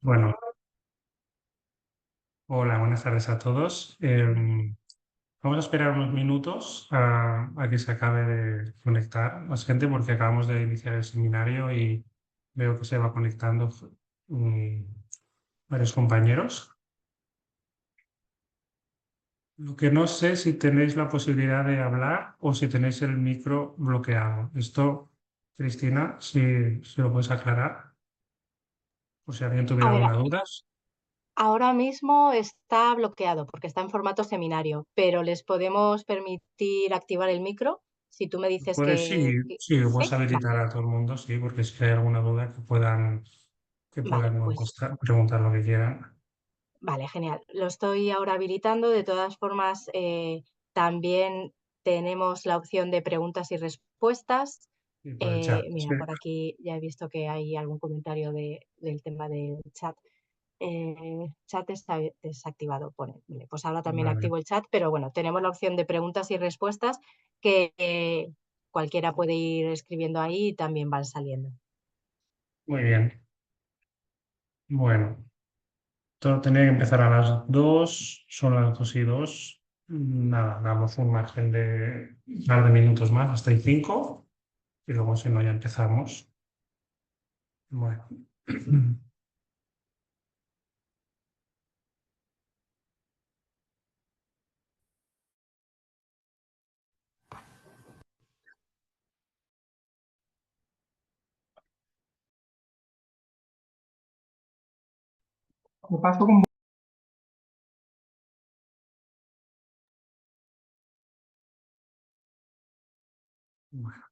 Bueno, hola, buenas tardes a todos. Vamos a esperar unos minutos a que se acabe de conectar más gente porque acabamos de iniciar el seminario y veo que se va conectando mm, varios compañeros. Lo que no sé si tenéis la posibilidad de hablar o si tenéis el micro bloqueado. Esto, Cristina, si lo puedes aclarar, por si alguien A tuviera ver, alguna duda. ahora mismo está bloqueado porque está en formato seminario, pero les podemos permitir activar el micro si tú me dices Pues sí, sí, lo puedes sí. habilitar a todo el mundo, sí, porque si hay alguna duda que Vale, puedan pues preguntar lo que quieran. vale, genial. Lo estoy ahora habilitando. De todas formas, también tenemos la opción de preguntas y respuestas. Y por el chat, sí. Mira, por aquí ya he visto que hay algún comentario del tema del chat. Chat está desactivado, pone. Vale, pues ahora también Vale, activo el chat, pero bueno, tenemos la opción de preguntas y respuestas que cualquiera puede ir escribiendo ahí y también van saliendo. muy bien. Bueno, todo tenía que empezar a las 2, son las 2:02. Nada, damos un margen de un par de minutos más, hasta el 5, y luego si no ya empezamos. Bueno. Me paso con... Bueno,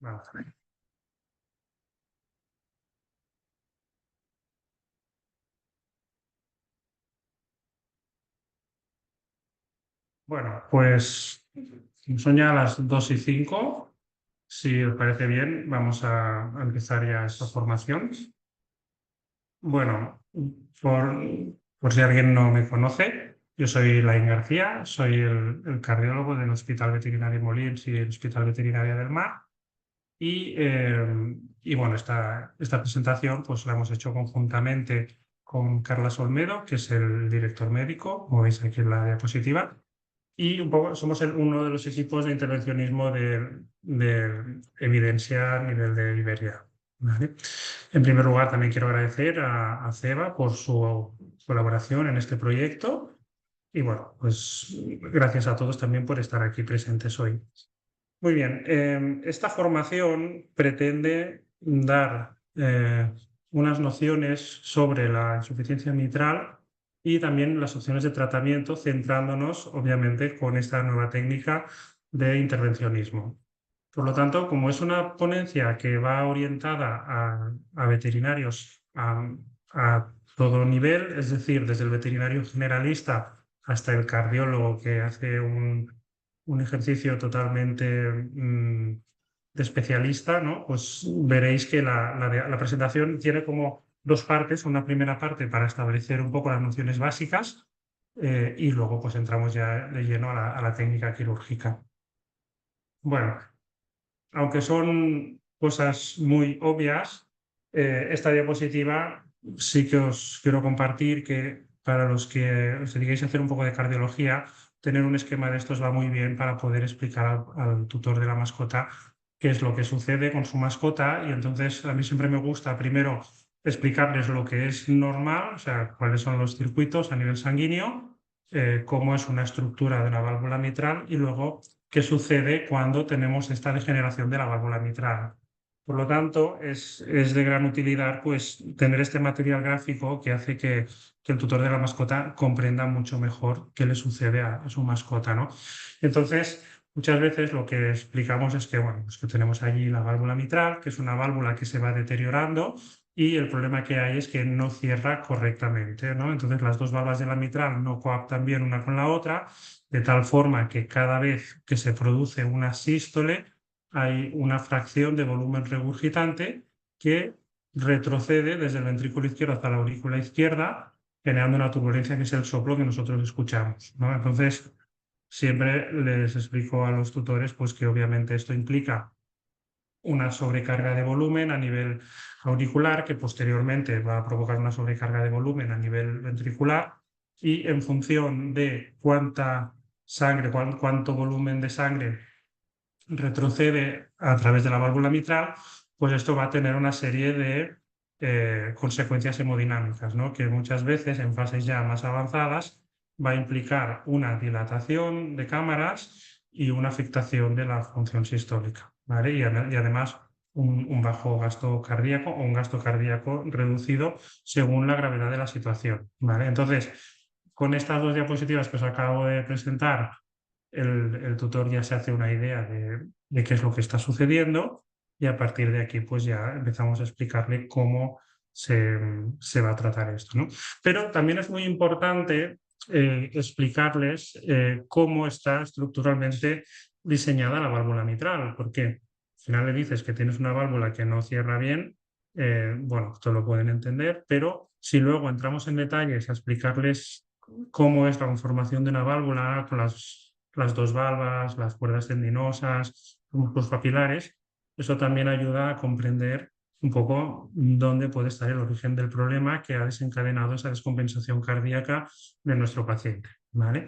vamos a ver. Bueno, pues son ya las 2:05. Si os parece bien, vamos a empezar ya esta formación. Bueno, por, por si alguien no me conoce, yo soy Laín García, soy el cardiólogo del Hospital Veterinario Molins y el Hospital Veterinario del Mar. Y bueno, esta presentación pues la hemos hecho conjuntamente con Carlas Olmedo, que es el director médico, como veis aquí en la diapositiva, y un poco somos uno de los equipos de intervencionismo de Evidencia a nivel de Iberia. ¿Vale? En primer lugar, también quiero agradecer a CEBA por su colaboración en este proyecto y bueno, pues gracias a todos también por estar aquí presentes hoy. Muy bien, esta formación pretende dar unas nociones sobre la insuficiencia mitral y también las opciones de tratamiento, centrándonos obviamente con esta nueva técnica de intervencionismo. Por lo tanto, como es una ponencia que va orientada a veterinarios a todo nivel, es decir, desde el veterinario generalista hasta el cardiólogo que hace un ejercicio totalmente de especialista, ¿no? Pues veréis que la presentación tiene como dos partes, una primera parte para establecer un poco las nociones básicas y luego pues entramos ya de lleno a la técnica quirúrgica. Bueno, aunque son cosas muy obvias, esta diapositiva sí que os quiero compartir que para los que os dedicáis a hacer un poco de cardiología, tener un esquema de estos va muy bien para poder explicar al tutor de la mascota qué es lo que sucede con su mascota. Y entonces a mí siempre me gusta primero explicarles lo que es normal, o sea, cuáles son los circuitos a nivel sanguíneo, cómo es una estructura de la válvula mitral y luego qué sucede cuando tenemos esta degeneración de la válvula mitral. Por lo tanto, es de gran utilidad pues, tener este material gráfico que hace que el tutor de la mascota comprenda mucho mejor qué le sucede a su mascota, ¿no? Entonces, muchas veces lo que explicamos es que, bueno, pues que tenemos allí la válvula mitral, que es una válvula que se va deteriorando y el problema que hay es que no cierra correctamente, ¿no? Entonces, las dos válvulas de la mitral no coaptan bien una con la otra, de tal forma que cada vez que se produce una sístole hay una fracción de volumen regurgitante que retrocede desde el ventrículo izquierdo hasta la aurícula izquierda, generando una turbulencia que es el soplo que nosotros escuchamos, ¿no? Entonces, siempre les explico a los tutores pues, que obviamente esto implica una sobrecarga de volumen a nivel auricular, que posteriormente va a provocar una sobrecarga de volumen a nivel ventricular, y en función de cuánta sangre, cuánto volumen de sangre retrocede a través de la válvula mitral, pues esto va a tener una serie de consecuencias hemodinámicas, ¿no? Que muchas veces en fases ya más avanzadas va a implicar una dilatación de cámaras y una afectación de la función sistólica, ¿vale? Y además un bajo gasto cardíaco o un gasto cardíaco reducido según la gravedad de la situación, ¿vale? Entonces, con estas dos diapositivas que os acabo de presentar, el tutor ya se hace una idea de qué es lo que está sucediendo y a partir de aquí pues ya empezamos a explicarle cómo se va a tratar esto, ¿no? Pero también es muy importante explicarles cómo está estructuralmente diseñada la válvula mitral, porque al final le dices que tienes una válvula que no cierra bien, bueno, esto lo pueden entender, pero si luego entramos en detalles a explicarles cómo es la conformación de una válvula con las dos valvas, las cuerdas tendinosas, los músculos papilares, eso también ayuda a comprender un poco dónde puede estar el origen del problema que ha desencadenado esa descompensación cardíaca de nuestro paciente, ¿vale?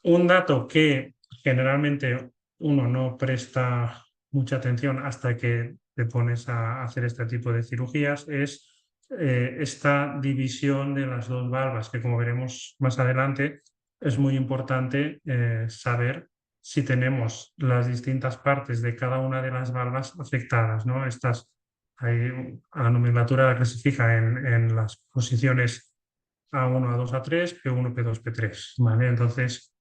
Un dato que generalmente uno no presta mucha atención hasta que te pones a hacer este tipo de cirugías es esta división de las dos valvas, que como veremos más adelante, es muy importante saber si tenemos las distintas partes de cada una de las valvas afectadas, ¿no? A la nomenclatura la clasifica en las posiciones A1, A2, A3, P1, P2, P3, ¿vale? Entonces,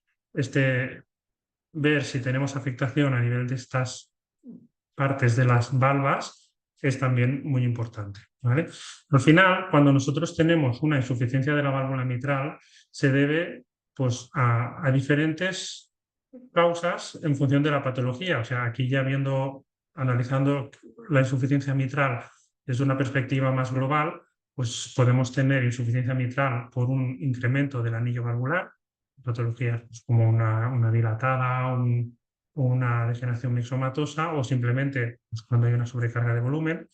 ver si tenemos afectación a nivel de estas partes de las valvas es también muy importante, ¿vale? Al final, cuando nosotros tenemos una insuficiencia de la válvula mitral, se debe pues, a diferentes causas en función de la patología. O sea, aquí ya analizando la insuficiencia mitral desde una perspectiva más global, pues podemos tener insuficiencia mitral por un incremento del anillo valvular, patologías pues, como una dilatada, una degeneración mixomatosa o simplemente pues, cuando hay una sobrecarga de volumen.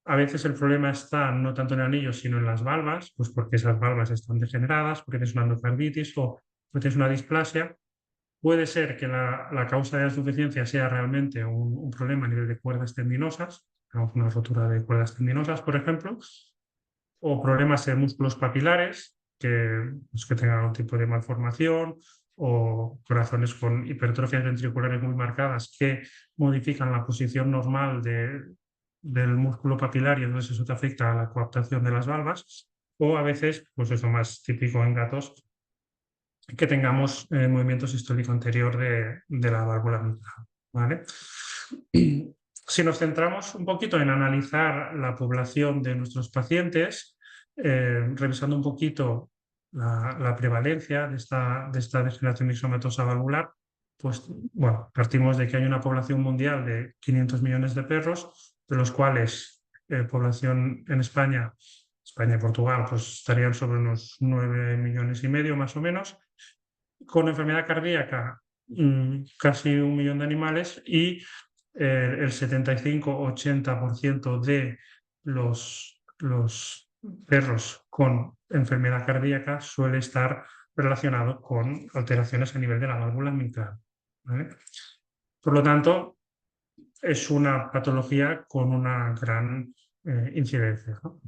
A veces el problema está no tanto en el anillo, sino en las valvas, pues porque esas valvas están degeneradas, porque tienes una endocarditis o tienes una displasia. Puede ser que la causa de la insuficiencia sea realmente un problema a nivel de cuerdas tendinosas, una rotura de cuerdas tendinosas, por ejemplo, o problemas en músculos papilares, que tengan algún tipo de malformación, o corazones con hipertrofias ventriculares muy marcadas que modifican la posición normal del músculo papilar y entonces eso te afecta a la coaptación de las valvas, o a veces, pues es lo más típico en gatos, que tengamos movimiento sistólico anterior de la válvula mitral, ¿vale? Si nos centramos un poquito en analizar la población de nuestros pacientes, revisando un poquito la prevalencia de esta degeneración mixomatosa valvular, pues bueno, partimos de que hay una población mundial de 500 millones de perros, de los cuales población en España y Portugal, pues estarían sobre unos 9,5 millones más o menos, con enfermedad cardíaca casi 1 millón de animales y el 75-80% de los perros con enfermedad cardíaca suele estar relacionado con alteraciones a nivel de la válvula mitral, ¿vale? Por lo tanto, es una patología con una gran incidencia, ¿no?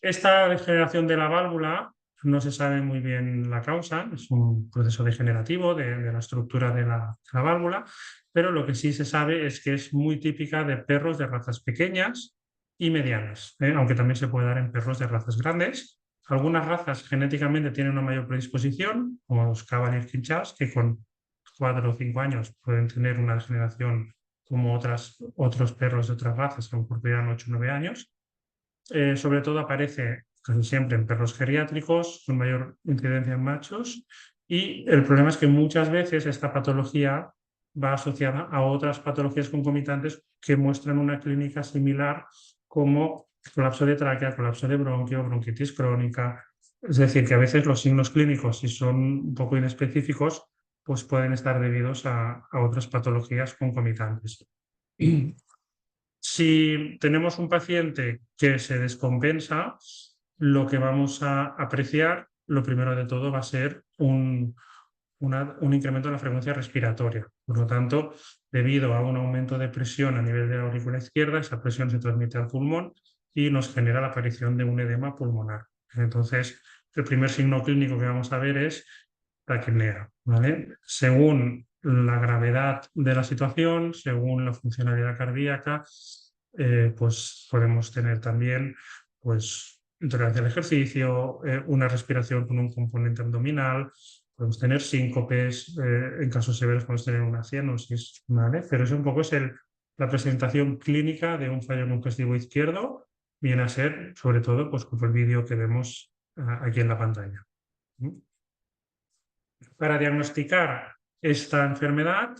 Esta degeneración de la válvula no se sabe muy bien la causa, es un proceso degenerativo de la estructura de la válvula, pero lo que sí se sabe es que es muy típica de perros de razas pequeñas y medianas, aunque también se puede dar en perros de razas grandes. Algunas razas genéticamente tienen una mayor predisposición, como los Cavalier King Charles, que con 4 o 5 años pueden tener una degeneración como otros perros de otras razas, que a lo mejor tendrán 8 o 9 años. Sobre todo aparece casi siempre en perros geriátricos, con mayor incidencia en machos, y el problema es que muchas veces esta patología va asociada a otras patologías concomitantes que muestran una clínica similar, como colapso de tráquea, colapso de bronquio, bronquitis crónica. Es decir, que a veces los signos clínicos, si son un poco inespecíficos, pues pueden estar debidos a otras patologías concomitantes. Si tenemos un paciente que se descompensa, lo que vamos a apreciar, lo primero de todo, va a ser un incremento en la frecuencia respiratoria. Por lo tanto, debido a un aumento de presión a nivel de la aurícula izquierda, esa presión se transmite al pulmón y nos genera la aparición de un edema pulmonar. Entonces, el primer signo clínico que vamos a ver es taquipnea, ¿vale? Según la gravedad de la situación, según la funcionalidad cardíaca, pues podemos tener también pues, intolerancia al ejercicio, una respiración con un componente abdominal, podemos tener síncopes, en casos severos podemos tener una cianosis, ¿vale? Pero eso un poco es la presentación clínica de un fallo congestivo izquierdo, viene a ser, sobre todo, pues como el vídeo que vemos aquí en la pantalla. Para diagnosticar esta enfermedad,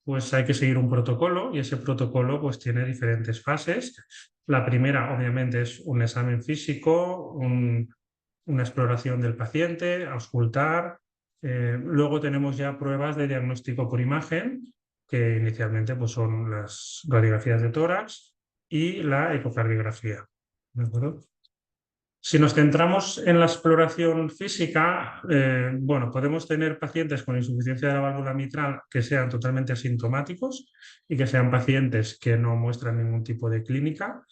pues hay que seguir un protocolo y ese protocolo pues tiene diferentes fases. La primera, obviamente, es un examen físico, una exploración del paciente, auscultar. Luego tenemos ya pruebas de diagnóstico por imagen, que inicialmente pues, son las radiografías de tórax y la ecocardiografía. ¿De acuerdo? Si nos centramos en la exploración física, bueno, podemos tener pacientes con insuficiencia de la válvula mitral que sean totalmente asintomáticos y que sean pacientes que no muestran ningún tipo de clínica.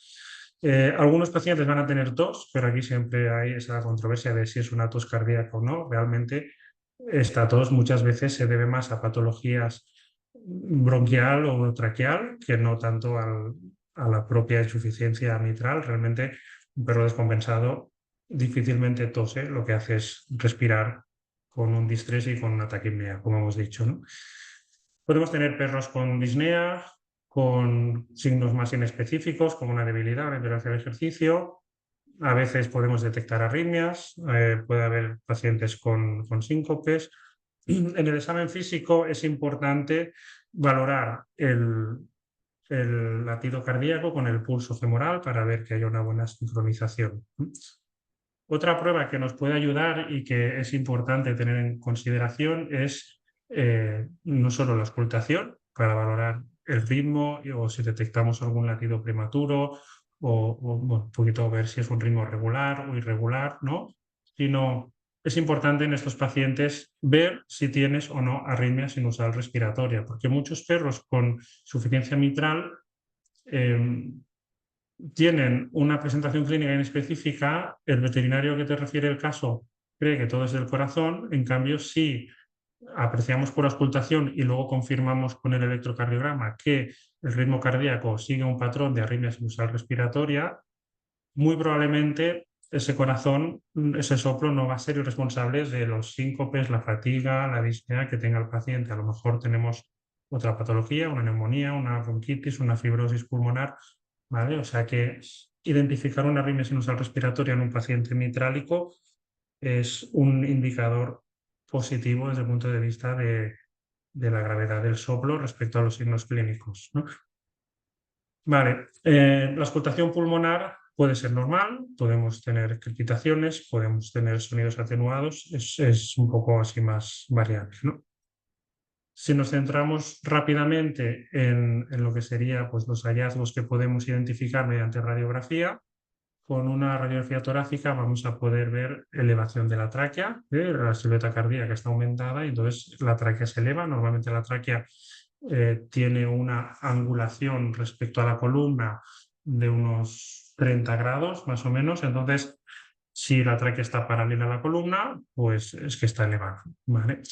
Algunos pacientes van a tener tos, pero aquí siempre hay esa controversia de si es una tos cardíaca o no. Realmente esta tos muchas veces se debe más a patologías bronquial o traqueal que no tanto a la propia insuficiencia mitral. Realmente un perro descompensado difícilmente tose, lo que hace es respirar con un distrés y con una taquipnea, como hemos dicho, ¿no? Podemos tener perros con disnea, con signos más inespecíficos, como una debilidad, una intolerancia al ejercicio. A veces podemos detectar arritmias, puede haber pacientes con síncopes. En el examen físico es importante valorar el latido cardíaco con el pulso femoral para ver que haya una buena sincronización. Otra prueba que nos puede ayudar y que es importante tener en consideración es no solo la auscultación para valorar el ritmo o si detectamos algún latido prematuro o bueno, un poquito ver si es un ritmo regular o irregular, ¿no? Sino es importante en estos pacientes ver si tienes o no arritmia sinusal respiratoria, porque muchos perros con insuficiencia mitral tienen una presentación clínica inespecífica, el veterinario que te refiere el caso cree que todo es del corazón, en cambio si apreciamos por auscultación y luego confirmamos con el electrocardiograma que el ritmo cardíaco sigue un patrón de arritmia sinusal respiratoria, muy probablemente ese corazón, ese soplo no va a ser irresponsable de los síncopes, la fatiga, la disnea que tenga el paciente. A lo mejor tenemos otra patología, una neumonía, una bronquitis, una fibrosis pulmonar, ¿vale? O sea que identificar una arritmia sinusal respiratoria en un paciente mitrálico es un indicador positivo desde el punto de vista de la gravedad del soplo respecto a los signos clínicos, ¿no? Vale, la auscultación pulmonar puede ser normal, podemos tener crepitaciones, podemos tener sonidos atenuados, es un poco así más variable, ¿no? Si nos centramos rápidamente en lo que sería pues, los hallazgos que podemos identificar mediante radiografía, con una radiografía torácica vamos a poder ver elevación de la tráquea, la silueta cardíaca está aumentada y entonces la tráquea se eleva. Normalmente la tráquea tiene una angulación respecto a la columna de unos 30 grados más o menos, entonces si la tráquea está paralela a la columna, pues es que está elevada, ¿vale?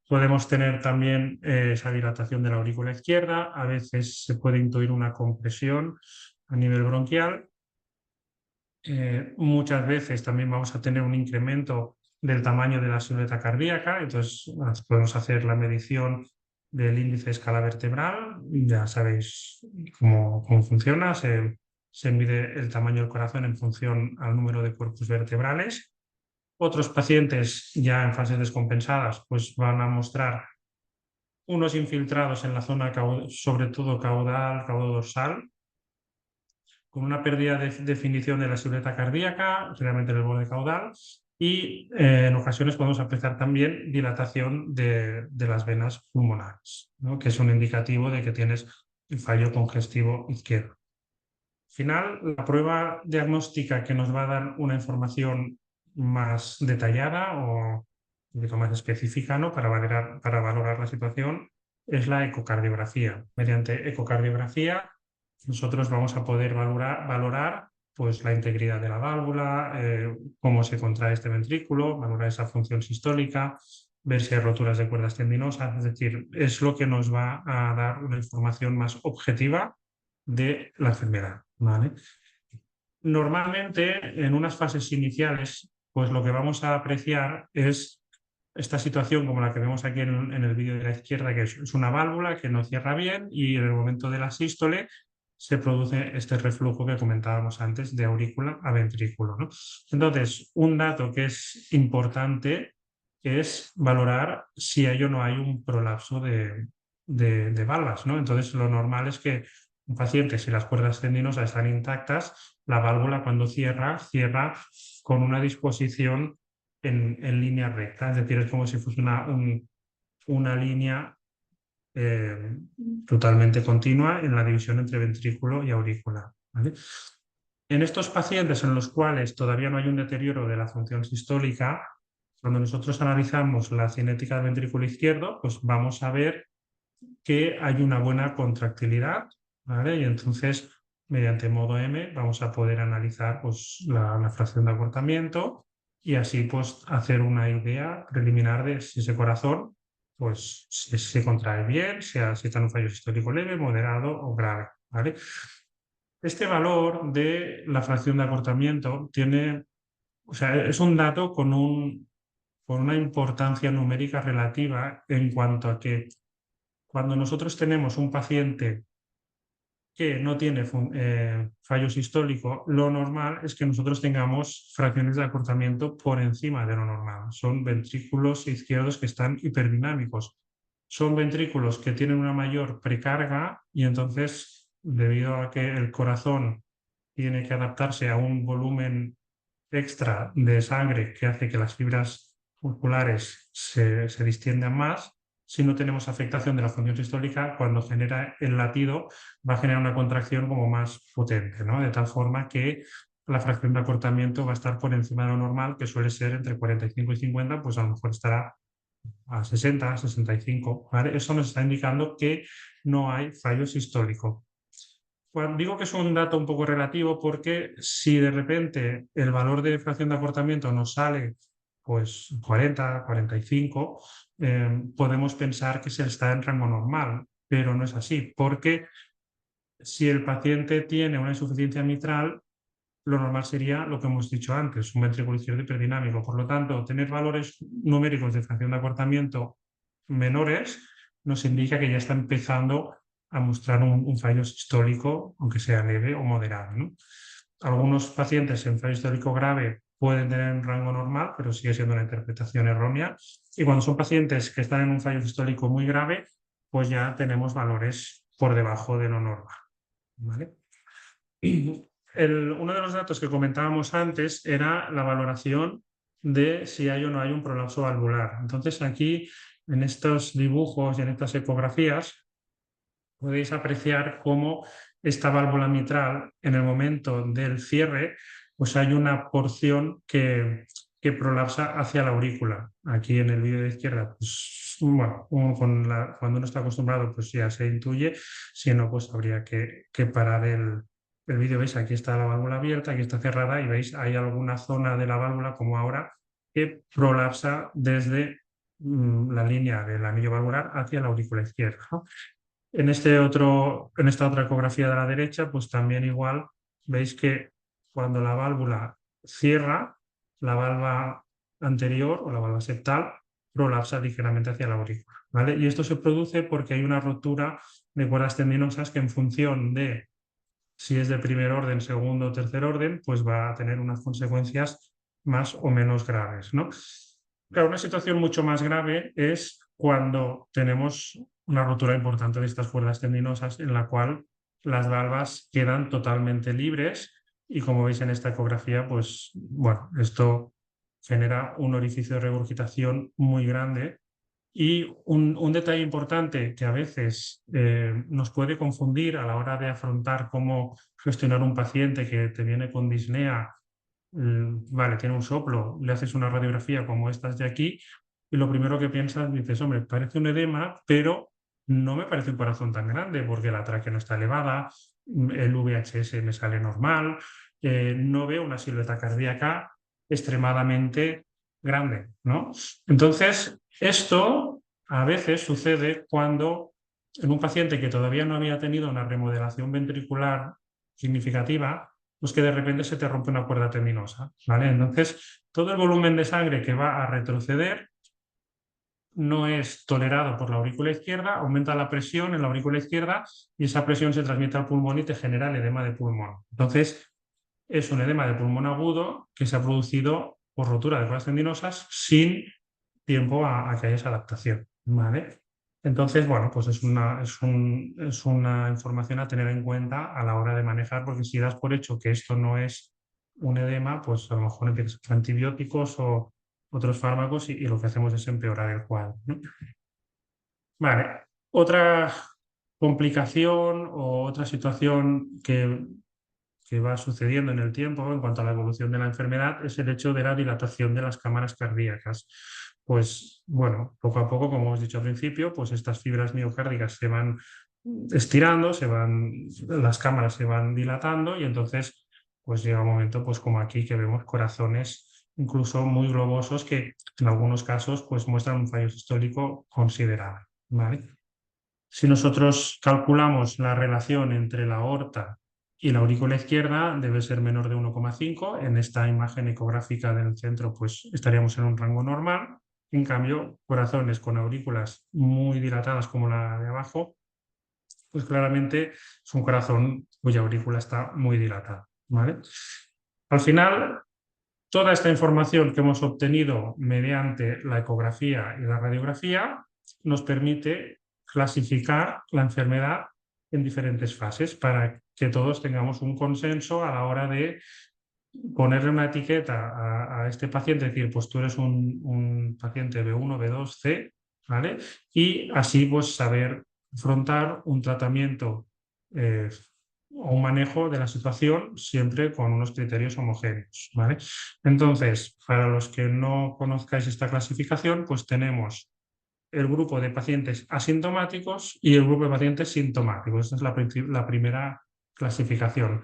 Podemos tener también esa dilatación de la aurícula izquierda, a veces se puede intuir una compresión a nivel bronquial. Muchas veces también vamos a tener un incremento del tamaño de la silueta cardíaca, entonces podemos hacer la medición del índice de escala vertebral, ya sabéis cómo funciona, se mide el tamaño del corazón en función al número de cuerpos vertebrales. Otros pacientes ya en fases descompensadas pues van a mostrar unos infiltrados en la zona, sobre todo caudal dorsal, con una pérdida de definición de la silueta cardíaca, generalmente en el borde caudal, y en ocasiones podemos apreciar también dilatación de las venas pulmonares, ¿no? Que es un indicativo de que tienes el fallo congestivo izquierdo. Al final, la prueba diagnóstica que nos va a dar una información más detallada o un poquito más específica, ¿no? para valorar la situación es la ecocardiografía. Mediante ecocardiografía nosotros vamos a poder valorar pues, la integridad de la válvula, cómo se contrae este ventrículo, valorar esa función sistólica, ver si hay roturas de cuerdas tendinosas, es decir, es lo que nos va a dar una información más objetiva de la enfermedad, ¿vale? Normalmente, en unas fases iniciales, pues lo que vamos a apreciar es esta situación como la que vemos aquí en el vídeo de la izquierda, que es una válvula que no cierra bien y en el momento de la sístole se produce este reflujo que comentábamos antes de aurícula a ventrículo, ¿no? Entonces, un dato que es importante es valorar si hay o no hay un prolapso de valvas, ¿no? Entonces, lo normal es que un paciente, si las cuerdas tendinosas están intactas, la válvula cuando cierra con una disposición en línea recta, es decir, es como si fuese una línea totalmente continua en la división entre ventrículo y aurícula, ¿vale? En estos pacientes en los cuales todavía no hay un deterioro de la función sistólica, cuando nosotros analizamos la cinética del ventrículo izquierdo, pues vamos a ver que hay una buena contractilidad, ¿vale? Y entonces, mediante modo M, vamos a poder analizar pues, la fracción de acortamiento y así pues, hacer una idea preliminar de si ese corazón pues, si se contrae bien, si está en un fallo sistólico leve, moderado o grave, ¿vale? Este valor de la fracción de acortamiento tiene, o sea, es un dato con una importancia numérica relativa en cuanto a que cuando nosotros tenemos un paciente que no tiene fallo sistólico, lo normal es que nosotros tengamos fracciones de acortamiento por encima de lo normal. Son ventrículos izquierdos que están hiperdinámicos. Son ventrículos que tienen una mayor precarga y entonces, debido a que el corazón tiene que adaptarse a un volumen extra de sangre que hace que las fibras musculares se distiendan más, si no tenemos afectación de la función sistólica, cuando genera el latido va a generar una contracción como más potente, ¿no? De tal forma que la fracción de acortamiento va a estar por encima de lo normal, que suele ser entre 45 y 50, pues a lo mejor estará a 60, a 65, ¿vale? Eso nos está indicando que no hay fallo sistólico. Bueno, digo que es un dato un poco relativo porque si de repente el valor de fracción de acortamiento nos sale pues 40, 45, podemos pensar que se está en rango normal, pero no es así, porque si el paciente tiene una insuficiencia mitral, lo normal sería lo que hemos dicho antes, un ventrículo izquierdo hiperdinámico. Por lo tanto, tener valores numéricos de fracción de acortamiento menores nos indica que ya está empezando a mostrar un fallo sistólico, aunque sea leve o moderado, ¿no? Algunos pacientes en fallo sistólico grave pueden tener un rango normal, pero sigue siendo una interpretación errónea. Y cuando son pacientes que están en un fallo sistólico muy grave, pues ya tenemos valores por debajo de lo normal, ¿vale? Uno de los datos que comentábamos antes era la valoración de si hay o no hay un prolapso valvular. Entonces aquí, en estos dibujos y en estas ecografías, podéis apreciar cómo esta válvula mitral, en el momento del cierre, pues hay una porción que prolapsa hacia la aurícula. Aquí en el vídeo de izquierda, pues, bueno, cuando uno está acostumbrado, pues ya se intuye, si no, pues habría que parar el vídeo. Veis, aquí está la válvula abierta, aquí está cerrada y veis, hay alguna zona de la válvula, como ahora, que prolapsa desde la línea del anillo valvular hacia la aurícula izquierda, ¿no? En esta otra ecografía de la derecha, pues también igual veis que cuando la válvula cierra, la valva anterior o la valva septal prolapsa ligeramente hacia la aurícula, ¿vale? Y esto se produce porque hay una rotura de cuerdas tendinosas que, en función de si es de primer orden, segundo o tercer orden, pues va a tener unas consecuencias más o menos graves, ¿no? Claro, una situación mucho más grave es cuando tenemos una rotura importante de estas cuerdas tendinosas, en la cual las valvas quedan totalmente libres y, como veis en esta ecografía, pues bueno, esto genera un orificio de regurgitación muy grande. Y un detalle importante que a veces nos puede confundir a la hora de afrontar cómo gestionar un paciente que te viene con disnea. Vale, tiene un soplo, le haces una radiografía como estas de aquí y lo primero que piensas, dices, hombre, parece un edema, pero no me parece un corazón tan grande porque la tráquea no está elevada, el VHS me sale normal, no veo una silueta cardíaca extremadamente grande, ¿no? Entonces, esto a veces sucede cuando en un paciente que todavía no había tenido una remodelación ventricular significativa, pues que de repente se te rompe una cuerda tendinosa, ¿vale? Entonces, todo el volumen de sangre que va a retroceder no es tolerado por la aurícula izquierda, aumenta la presión en la aurícula izquierda y esa presión se transmite al pulmón y te genera el edema de pulmón. Entonces, es un edema de pulmón agudo que se ha producido por rotura de cuerdas tendinosas sin tiempo a que haya esa adaptación, ¿vale? Entonces, bueno, pues es una información a tener en cuenta a la hora de manejar, porque si das por hecho que esto no es un edema, pues a lo mejor empiezas con antibióticos o otros fármacos y lo que hacemos es empeorar el cuadro, ¿no? Vale, otra complicación o otra situación que va sucediendo en el tiempo en cuanto a la evolución de la enfermedad es el hecho de la dilatación de las cámaras cardíacas. Pues bueno, poco a poco, como hemos dicho al principio, pues estas fibras miocárdicas se van estirando, las cámaras se van dilatando y entonces pues llega un momento, pues como aquí, que vemos corazones incluso muy globosos que en algunos casos pues muestran un fallo sistólico considerable, ¿vale? Si nosotros calculamos la relación entre la aorta y la aurícula izquierda, debe ser menor de 1,5. En esta imagen ecográfica del centro, pues estaríamos en un rango normal. En cambio, corazones con aurículas muy dilatadas como la de abajo, pues claramente es un corazón cuya aurícula está muy dilatada, ¿vale? Al final, toda esta información que hemos obtenido mediante la ecografía y la radiografía nos permite clasificar la enfermedad en diferentes fases para que todos tengamos un consenso a la hora de ponerle una etiqueta a este paciente, es decir, pues tú eres un paciente B1, B2, C, ¿vale? Y así pues saber afrontar un tratamiento o un manejo de la situación siempre con unos criterios homogéneos, ¿vale? Entonces, para los que no conozcáis esta clasificación, pues tenemos el grupo de pacientes asintomáticos y el grupo de pacientes sintomáticos. Esta es la primera clasificación.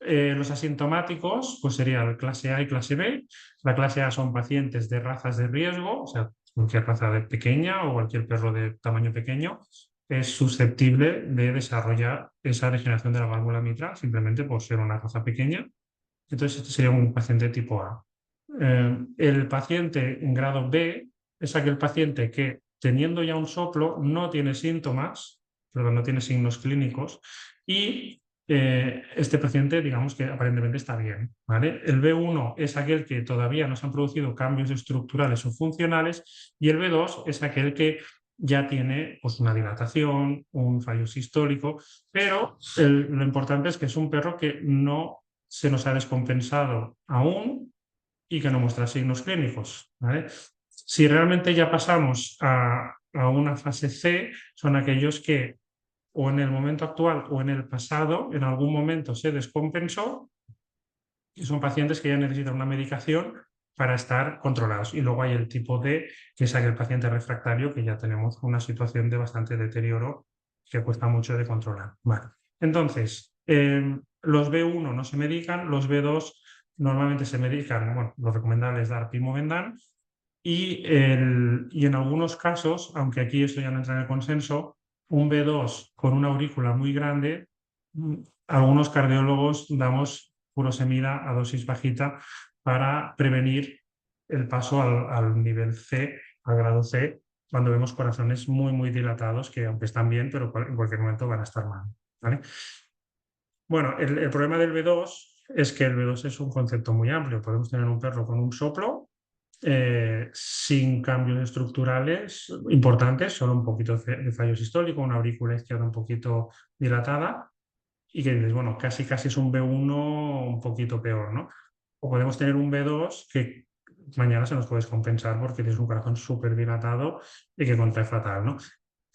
Los asintomáticos pues serían clase A y clase B. La clase A son pacientes de razas de riesgo, o sea, cualquier raza pequeña o cualquier perro de tamaño pequeño es susceptible de desarrollar esa degeneración de la válvula mitral simplemente por ser una raza pequeña. Entonces, este sería un paciente tipo A. El paciente en grado B es aquel paciente que teniendo ya un soplo, no tiene síntomas, perdón, no tiene signos clínicos y este paciente, digamos que aparentemente está bien, ¿vale? El B1 es aquel que todavía no se han producido cambios estructurales o funcionales y el B2 es aquel que ya tiene pues, una dilatación, un fallo sistólico, pero lo importante es que es un perro que no se nos ha descompensado aún y que no muestra signos clínicos, ¿vale? Si realmente ya pasamos a una fase C, son aquellos que o en el momento actual o en el pasado, en algún momento se descompensó y son pacientes que ya necesitan una medicación para estar controlados. Y luego hay el tipo D, que es aquel paciente refractario que ya tenemos una situación de bastante deterioro que cuesta mucho de controlar. Vale. Entonces, los B1 no se medican, los B2 normalmente se medican, bueno, lo recomendable es dar Pimovendan y en algunos casos, aunque aquí esto ya no entra en el consenso, un B2 con una aurícula muy grande, algunos cardiólogos damos furosemida a dosis bajita para prevenir el paso al nivel C, al grado C, cuando vemos corazones muy dilatados que aunque están bien, pero en cualquier momento van a estar mal, ¿vale? Bueno, el problema del B2 es que el B2 es un concepto muy amplio. Podemos tener un perro con un soplo, sin cambios estructurales importantes, solo un poquito de fallo sistólico, una aurícula izquierda un poquito dilatada, y que dices, bueno, casi es un B1 un poquito peor, ¿no? O podemos tener un B2 que mañana se nos puede descompensar porque tienes un corazón súper dilatado y que contrae fatal, ¿no?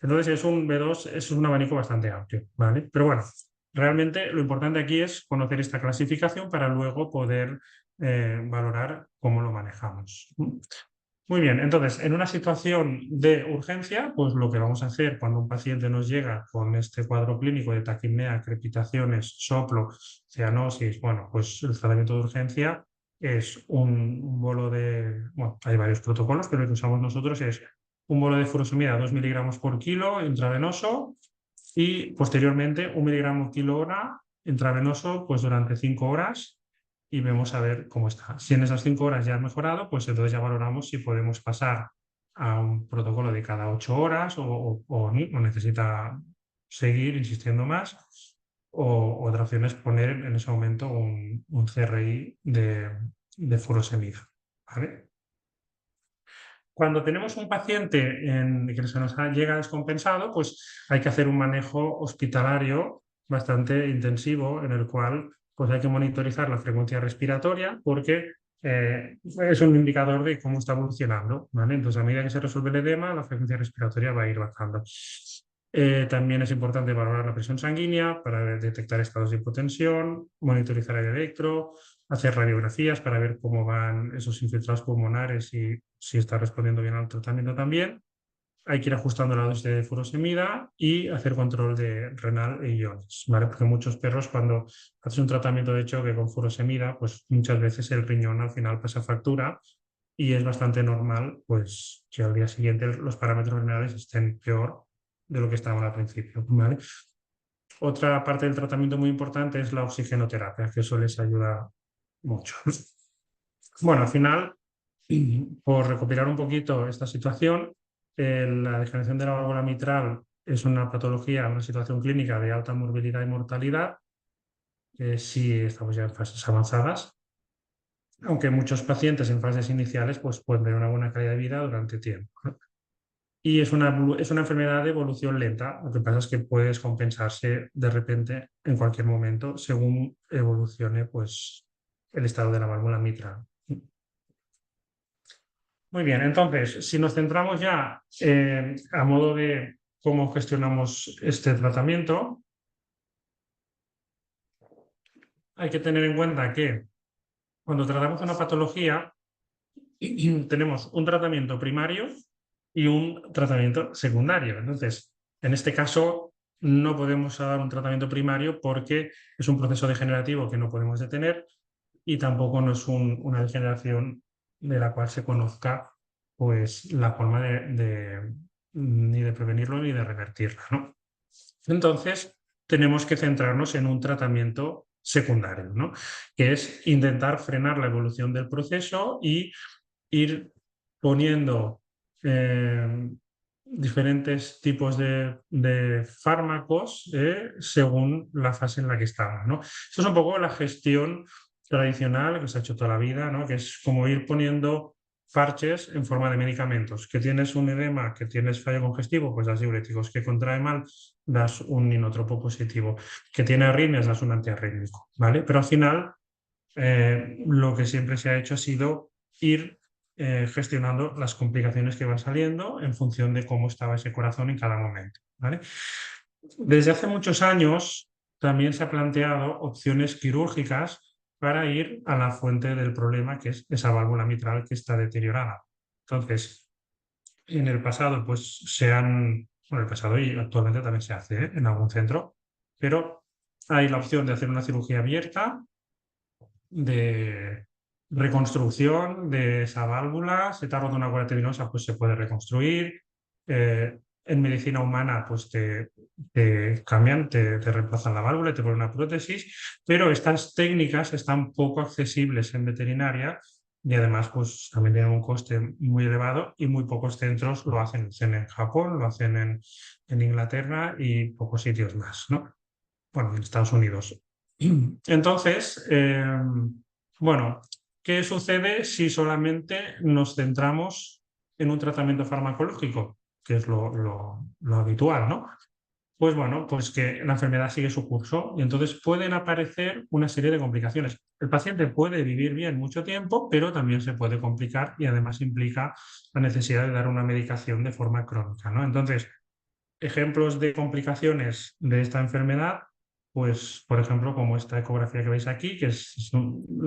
Entonces es un B2, es un abanico bastante amplio, ¿vale? Pero bueno, realmente lo importante aquí es conocer esta clasificación para luego poder valorar cómo lo manejamos. Muy bien, entonces, en una situación de urgencia, pues lo que vamos a hacer cuando un paciente nos llega con este cuadro clínico de taquipnea, crepitaciones, soplo, cianosis, bueno, pues el tratamiento de urgencia es un bolo de, bueno, hay varios protocolos, pero el que usamos nosotros es un bolo de furosemida 2 miligramos por kilo intravenoso y posteriormente 1 miligramo kilo hora intravenoso pues durante 5 horas y vemos a ver cómo está. Si en esas 5 horas ya ha mejorado, pues entonces ya valoramos si podemos pasar a un protocolo de cada 8 horas o necesita seguir insistiendo más. O otra opción es poner en ese momento un CRI de furosemida, ¿vale? Cuando tenemos un paciente que se nos llega descompensado, pues hay que hacer un manejo hospitalario bastante intensivo en el cual pues hay que monitorizar la frecuencia respiratoria porque es un indicador de cómo está evolucionando, ¿vale? Entonces, a medida que se resuelve el edema, la frecuencia respiratoria va a ir bajando. También es importante valorar la presión sanguínea para detectar estados de hipotensión, monitorizar el electro, hacer radiografías para ver cómo van esos infiltrados pulmonares y si está respondiendo bien al tratamiento también. Hay que ir ajustando la dosis de furosemida y hacer control de renal e iones, ¿vale? Porque muchos perros cuando haces un tratamiento de choque con furosemida, pues muchas veces el riñón al final pasa factura y es bastante normal pues, que al día siguiente los parámetros renales estén peor de lo que estaban al principio, ¿vale? Otra parte del tratamiento muy importante es la oxigenoterapia, que eso les ayuda mucho. Bueno, al final, por recopilar un poquito esta situación, la degeneración de la válvula mitral es una patología, una situación clínica de alta morbilidad y mortalidad, si estamos ya en fases avanzadas, aunque muchos pacientes en fases iniciales pues, pueden tener una buena calidad de vida durante tiempo. Y es una enfermedad de evolución lenta, lo que pasa es que puede descompensarse de repente en cualquier momento según evolucione pues, el estado de la válvula mitral. Muy bien, entonces, si nos centramos ya a modo de cómo gestionamos este tratamiento, hay que tener en cuenta que cuando tratamos una patología tenemos un tratamiento primario y un tratamiento secundario. Entonces, en este caso, no podemos dar un tratamiento primario porque es un proceso degenerativo que no podemos detener y tampoco no es una degeneración de la cual se conozca pues, la forma ni de prevenirlo ni de revertirla, ¿no? Entonces, tenemos que centrarnos en un tratamiento secundario, ¿no? Que es intentar frenar la evolución del proceso y ir poniendo diferentes tipos de fármacos según la fase en la que estamos, ¿no? Esto es un poco la gestión tradicional que se ha hecho toda la vida, ¿no? Que es como ir poniendo parches en forma de medicamentos. Que tienes un edema, que tienes fallo congestivo, pues das diuréticos. Que contrae mal, das un inotropo positivo. Que tiene arritmias, das un antiarrítmico, ¿vale? Pero al final lo que siempre se ha hecho ha sido ir gestionando las complicaciones que van saliendo en función de cómo estaba ese corazón en cada momento, ¿vale? Desde hace muchos años también se ha planteado opciones quirúrgicas para ir a la fuente del problema, que es esa válvula mitral que está deteriorada. Entonces, en el pasado, pues bueno, el pasado y actualmente también se hace en algún centro, pero hay la opción de hacer una cirugía abierta, de reconstrucción de esa válvula. Si te ha roto una cuerda tendinosa, pues se puede reconstruir. En medicina humana, pues te cambian, te reemplazan la válvula y te ponen una prótesis, pero estas técnicas están poco accesibles en veterinaria y además pues también tienen un coste muy elevado y muy pocos centros lo hacen. Lo hacen en Japón, lo hacen en Inglaterra y pocos sitios más, ¿no? Bueno, en Estados Unidos. Entonces, bueno, ¿qué sucede si solamente nos centramos en un tratamiento farmacológico? Que es lo habitual, ¿no? Pues bueno, pues que la enfermedad sigue su curso y entonces pueden aparecer una serie de complicaciones. El paciente puede vivir bien mucho tiempo, pero también se puede complicar y además implica la necesidad de dar una medicación de forma crónica, ¿no? Entonces, ejemplos de complicaciones de esta enfermedad, pues, por ejemplo, como esta ecografía que veis aquí, que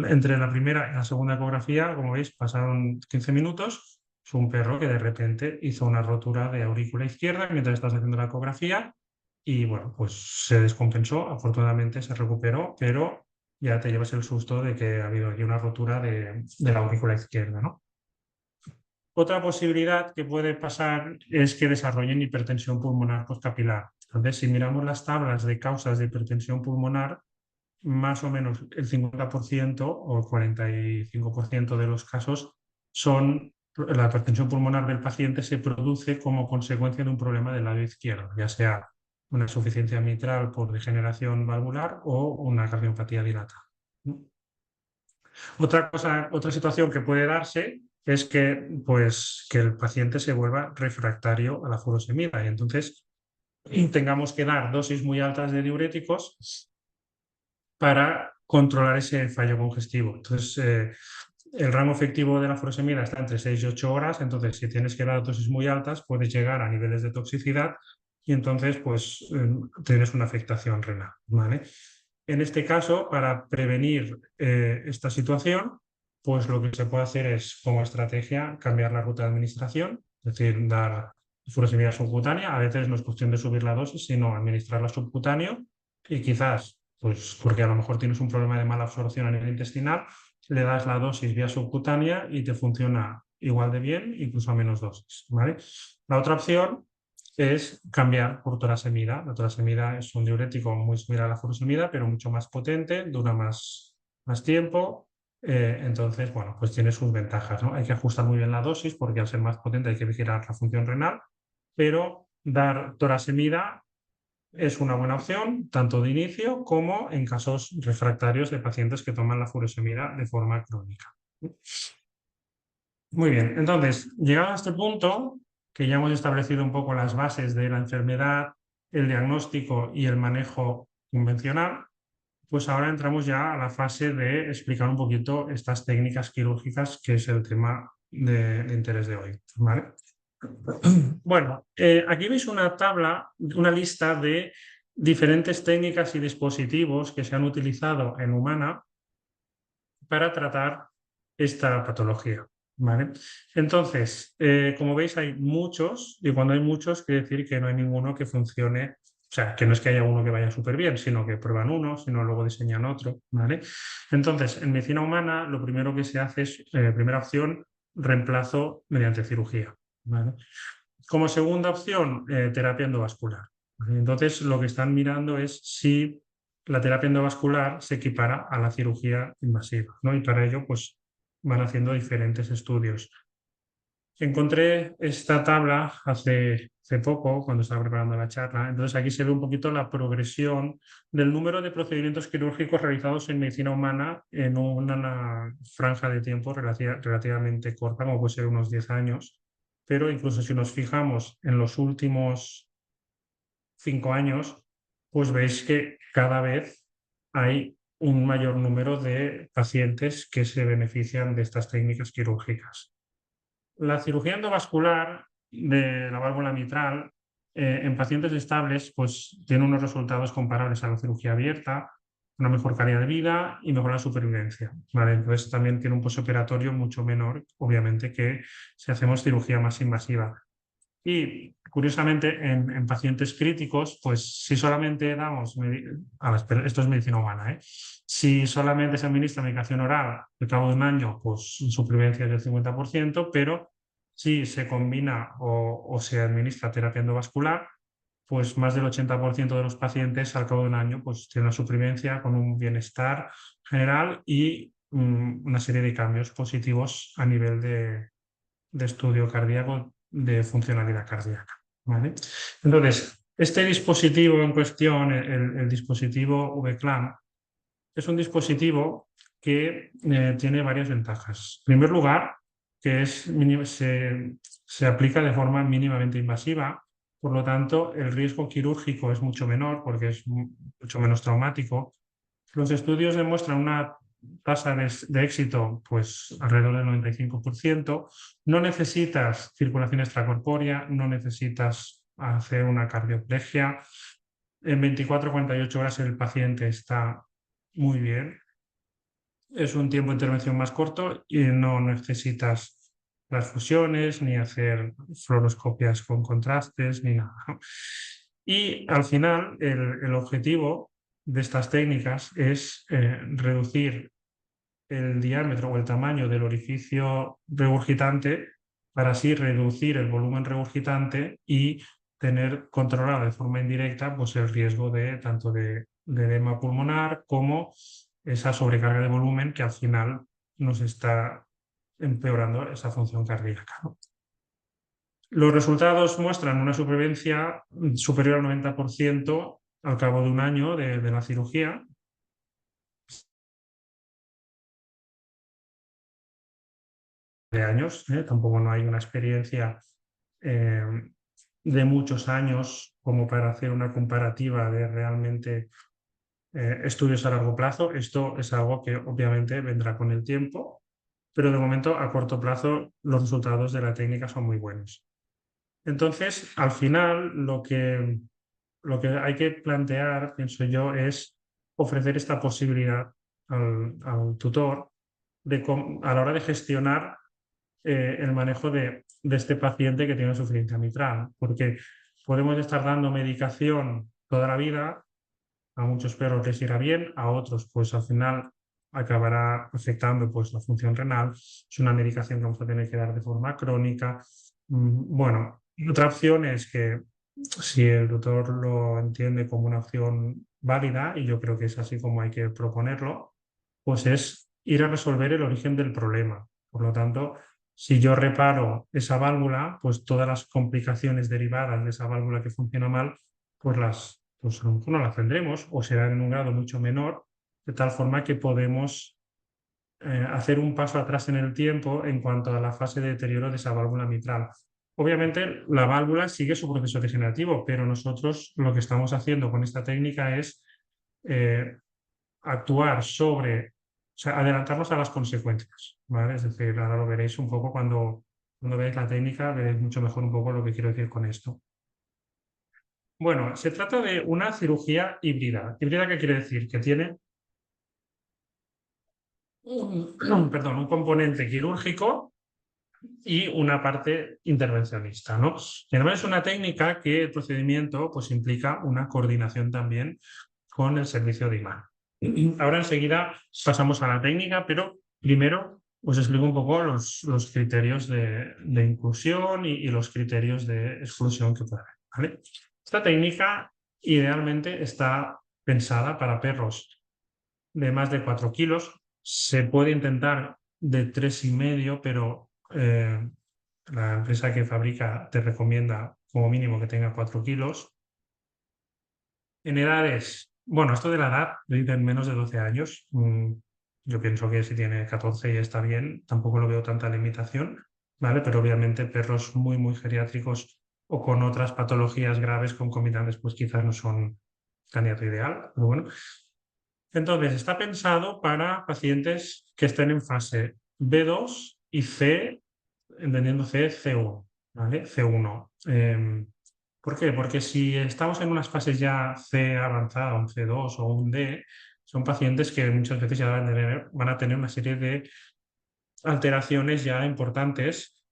entre la primera y la segunda ecografía, como veis, pasaron 15 minutos. Es un perro que de repente hizo una rotura de aurícula izquierda mientras estás haciendo la ecografía y, bueno, pues se descompensó. Afortunadamente se recuperó, pero ya te llevas el susto de que ha habido aquí una rotura de la aurícula izquierda, ¿no? Otra posibilidad que puede pasar es que desarrollen hipertensión pulmonar postcapilar. Entonces, si miramos las tablas de causas de hipertensión pulmonar, más o menos el 50% o el 45% de los casos son la hipertensión pulmonar del paciente se produce como consecuencia de un problema del lado izquierdo, ya sea una insuficiencia mitral por degeneración valvular o una cardiopatía dilatada. Otra situación que puede darse es que, pues, que el paciente se vuelva refractario a la furosemida y entonces tengamos que dar dosis muy altas de diuréticos para controlar ese fallo congestivo. Entonces, el rango efectivo de la furosemida está entre 6 y 8 horas, entonces si tienes que dar dosis muy altas puedes llegar a niveles de toxicidad y entonces pues tienes una afectación renal, ¿vale? En este caso, para prevenir esta situación, pues lo que se puede hacer es, como estrategia, cambiar la ruta de administración, es decir, dar furosemida subcutánea. A veces no es cuestión de subir la dosis, sino administrarla subcutáneo y quizás, pues porque a lo mejor tienes un problema de mala absorción a nivel intestinal, le das la dosis vía subcutánea y te funciona igual de bien, incluso a menos dosis, ¿vale? La otra opción es cambiar por torasemida. La torasemida es un diurético muy similar a la furosemida, pero mucho más potente, dura más tiempo. Entonces, bueno, pues tiene sus ventajas, ¿no? Hay que ajustar muy bien la dosis porque al ser más potente hay que vigilar la función renal, pero dar torasemida es una buena opción, tanto de inicio como en casos refractarios de pacientes que toman la furosemida de forma crónica. Muy bien, entonces, llegado a este punto, que ya hemos establecido un poco las bases de la enfermedad, el diagnóstico y el manejo convencional, pues ahora entramos ya a la fase de explicar un poquito estas técnicas quirúrgicas, que es el tema de interés de hoy, ¿vale? Bueno, aquí veis una tabla, una lista de diferentes técnicas y dispositivos que se han utilizado en humana para tratar esta patología, ¿vale? Entonces, como veis, hay muchos, y cuando hay muchos, quiere decir que no hay ninguno que funcione, o sea, que no es que haya uno que vaya súper bien, sino que prueban uno, sino luego diseñan otro, ¿vale? Entonces, en medicina humana, lo primero que se hace es, primera opción, reemplazo mediante cirugía, ¿vale? Como segunda opción, terapia endovascular. Entonces, lo que están mirando es si la terapia endovascular se equipara a la cirugía invasiva, ¿no? Y para ello, pues, van haciendo diferentes estudios. Encontré esta tabla hace poco, cuando estaba preparando la charla. Entonces aquí se ve un poquito la progresión del número de procedimientos quirúrgicos realizados en medicina humana en una franja de tiempo relativamente corta, como puede ser unos 10 años. Pero incluso si nos fijamos en los últimos 5 años, pues veis que cada vez hay un mayor número de pacientes que se benefician de estas técnicas quirúrgicas. La cirugía endovascular de la válvula mitral en pacientes estables pues, tiene unos resultados comparables a la cirugía abierta, una mejor calidad de vida y mejora la supervivencia. ¿Vale? Entonces también tiene un postoperatorio mucho menor, obviamente, que si hacemos cirugía más invasiva. Y curiosamente, en pacientes críticos, pues si solamente damos, esto es medicina humana, si solamente se administra medicación oral al cabo de un año, pues su supervivencia es del 50%, pero si se combina o se administra terapia endovascular, pues más del 80% de los pacientes al cabo de un año pues tienen una supervivencia con un bienestar general y una serie de cambios positivos a nivel de estudio cardíaco de funcionalidad cardíaca. ¿Vale? Entonces, este dispositivo en cuestión, el dispositivo VCLAM, es un dispositivo que tiene varias ventajas. En primer lugar, que se aplica de forma mínimamente invasiva, por lo tanto, el riesgo quirúrgico es mucho menor porque es mucho menos traumático. Los estudios demuestran una tasa de éxito pues alrededor del 95%. No necesitas circulación extracorpórea, no necesitas hacer una cardioplegia. En 24-48 horas el paciente está muy bien. Es un tiempo de intervención más corto y no necesitas transfusiones, ni hacer fluoroscopias con contrastes, ni nada. Y al final el objetivo de estas técnicas es reducir el diámetro o el tamaño del orificio regurgitante para así reducir el volumen regurgitante y tener controlado de forma indirecta pues, el riesgo de tanto de edema pulmonar como esa sobrecarga de volumen que al final nos está empeorando esa función cardíaca. Los resultados muestran una supervivencia superior al 90% al cabo de un año de la cirugía. De años, tampoco no hay una experiencia de muchos años como para hacer una comparativa de realmente estudios a largo plazo. Esto es algo que obviamente vendrá con el tiempo, pero de momento a corto plazo los resultados de la técnica son muy buenos. Entonces, al final, lo que hay que plantear, pienso yo, es ofrecer esta posibilidad al tutor a la hora de gestionar el manejo de este paciente que tiene insuficiencia mitral, porque podemos estar dando medicación toda la vida, a muchos perros les irá bien, a otros pues al final acabará afectando pues la función renal, es una medicación que vamos a tener que dar de forma crónica. Bueno, otra opción es que si el tutor lo entiende como una opción válida, y yo creo que es así como hay que proponerlo, pues es ir a resolver el origen del problema. Por lo tanto, si yo reparo esa válvula, pues todas las complicaciones derivadas de esa válvula que funciona mal, pues a lo mejor no las tendremos o serán en un grado mucho menor, de tal forma que podemos hacer un paso atrás en el tiempo en cuanto a la fase de deterioro de esa válvula mitral. Obviamente, la válvula sigue su proceso degenerativo, pero nosotros lo que estamos haciendo con esta técnica es actuar sobre, o sea, adelantarnos a las consecuencias, ¿vale? Es decir, ahora lo veréis un poco cuando veáis la técnica, veréis mucho mejor un poco lo que quiero decir con esto. Bueno, se trata de una cirugía híbrida. ¿Híbrida qué quiere decir? Que tiene un componente quirúrgico y una parte intervencionista, ¿no? Y además es una técnica que el procedimiento pues, implica una coordinación también con el servicio de imán. Ahora enseguida pasamos a la técnica, pero primero os explico un poco los criterios de inclusión y los criterios de exclusión que puede haber, ¿vale? Esta técnica idealmente está pensada para perros de más de 4 kilos. Se puede intentar de 3,5, pero la empresa que fabrica te recomienda como mínimo que tenga 4 kilos. En edades, bueno, esto de la edad, lo dicen menos de 12 años. Yo pienso que si tiene 14 ya está bien, tampoco lo veo tanta limitación, ¿vale? Pero obviamente perros muy, muy geriátricos o con otras patologías graves concomitantes, pues quizás no son candidato ideal, pero bueno. Entonces, está pensado para pacientes que estén en fase B2 y C, entendiendo C, C1, ¿vale? C1. ¿Por qué? Porque si estamos en unas fases ya C avanzada, un C2 o un D, son pacientes que muchas veces ya van a tener una serie de alteraciones ya importantes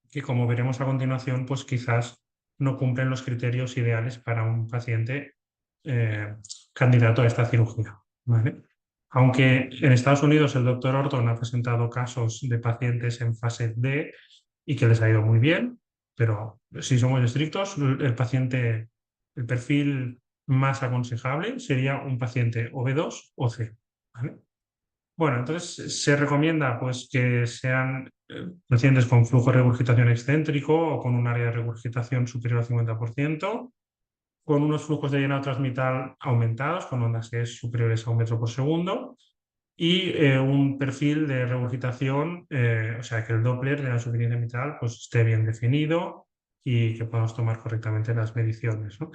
que, como veremos a continuación, pues quizás no cumplen los criterios ideales para un paciente candidato a esta cirugía, ¿vale? Aunque en Estados Unidos el doctor Orton ha presentado casos de pacientes en fase D y que les ha ido muy bien, pero si somos estrictos, el perfil más aconsejable sería un paciente o B2 o C, ¿vale? Bueno, entonces se recomienda pues, que sean pacientes con flujo de regurgitación excéntrico o con un área de regurgitación superior al 50%, con unos flujos de llenado transmitral aumentados, con ondas E superiores a 1 metro por segundo, y un perfil de regurgitación, o sea, que el Doppler de la insuficiencia mitral pues, esté bien definido y que podamos tomar correctamente las mediciones, ¿no?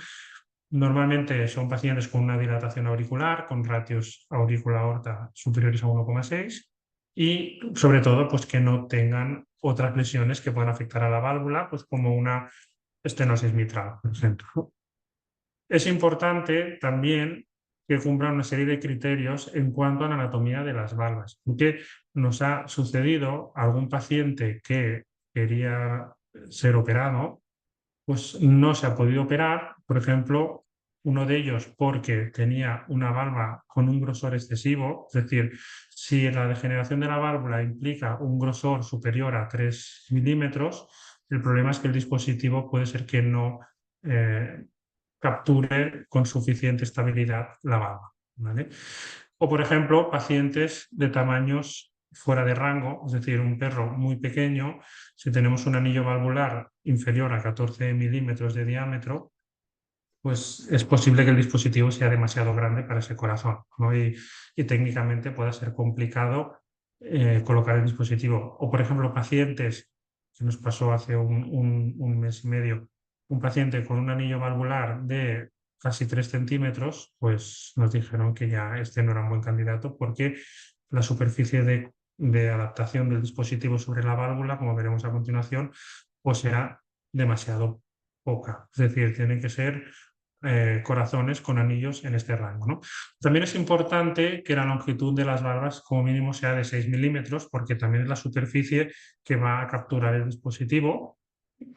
Normalmente son pacientes con una dilatación auricular, con ratios aurícula-aorta superiores a 1,6 y sobre todo pues que no tengan otras lesiones que puedan afectar a la válvula, pues como una estenosis mitral, por ejemplo. Es importante también que cumplan una serie de criterios en cuanto a la anatomía de las valvas, porque nos ha sucedido algún paciente que quería ser operado, pues no se ha podido operar, por ejemplo, uno de ellos porque tenía una valva con un grosor excesivo, es decir, si la degeneración de la válvula implica un grosor superior a 3 milímetros, el problema es que el dispositivo puede ser que no capture con suficiente estabilidad la valva, ¿vale? O, por ejemplo, pacientes de tamaños fuera de rango, es decir, un perro muy pequeño, si tenemos un anillo valvular inferior a 14 milímetros de diámetro, pues es posible que el dispositivo sea demasiado grande para ese corazón, ¿no? Y técnicamente pueda ser complicado colocar el dispositivo. O, por ejemplo, pacientes, que nos pasó hace un mes y medio, un paciente con un anillo valvular de casi 3 centímetros, pues nos dijeron que ya este no era un buen candidato porque la superficie de adaptación del dispositivo sobre la válvula, como veremos a continuación, pues era demasiado poca. Es decir, tienen que ser corazones con anillos en este rango, ¿no? También es importante que la longitud de las valvas como mínimo sea de 6 milímetros porque también es la superficie que va a capturar el dispositivo.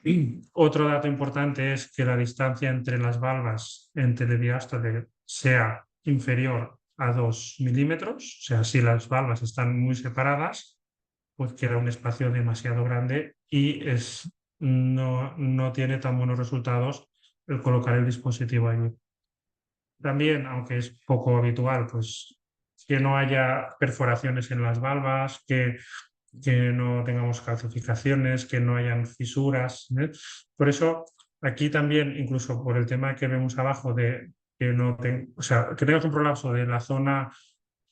Y otro dato importante es que la distancia entre las valvas en telediástole sea inferior a 2 milímetros, o sea, si las valvas están muy separadas, pues queda un espacio demasiado grande y no tiene tan buenos resultados el colocar el dispositivo ahí. También, aunque es poco habitual, pues que no haya perforaciones en las valvas, que no tengamos calcificaciones, que no hayan fisuras, ¿eh? Por eso, aquí también, incluso por el tema que vemos abajo de que o sea, que tengas un prolapso de la zona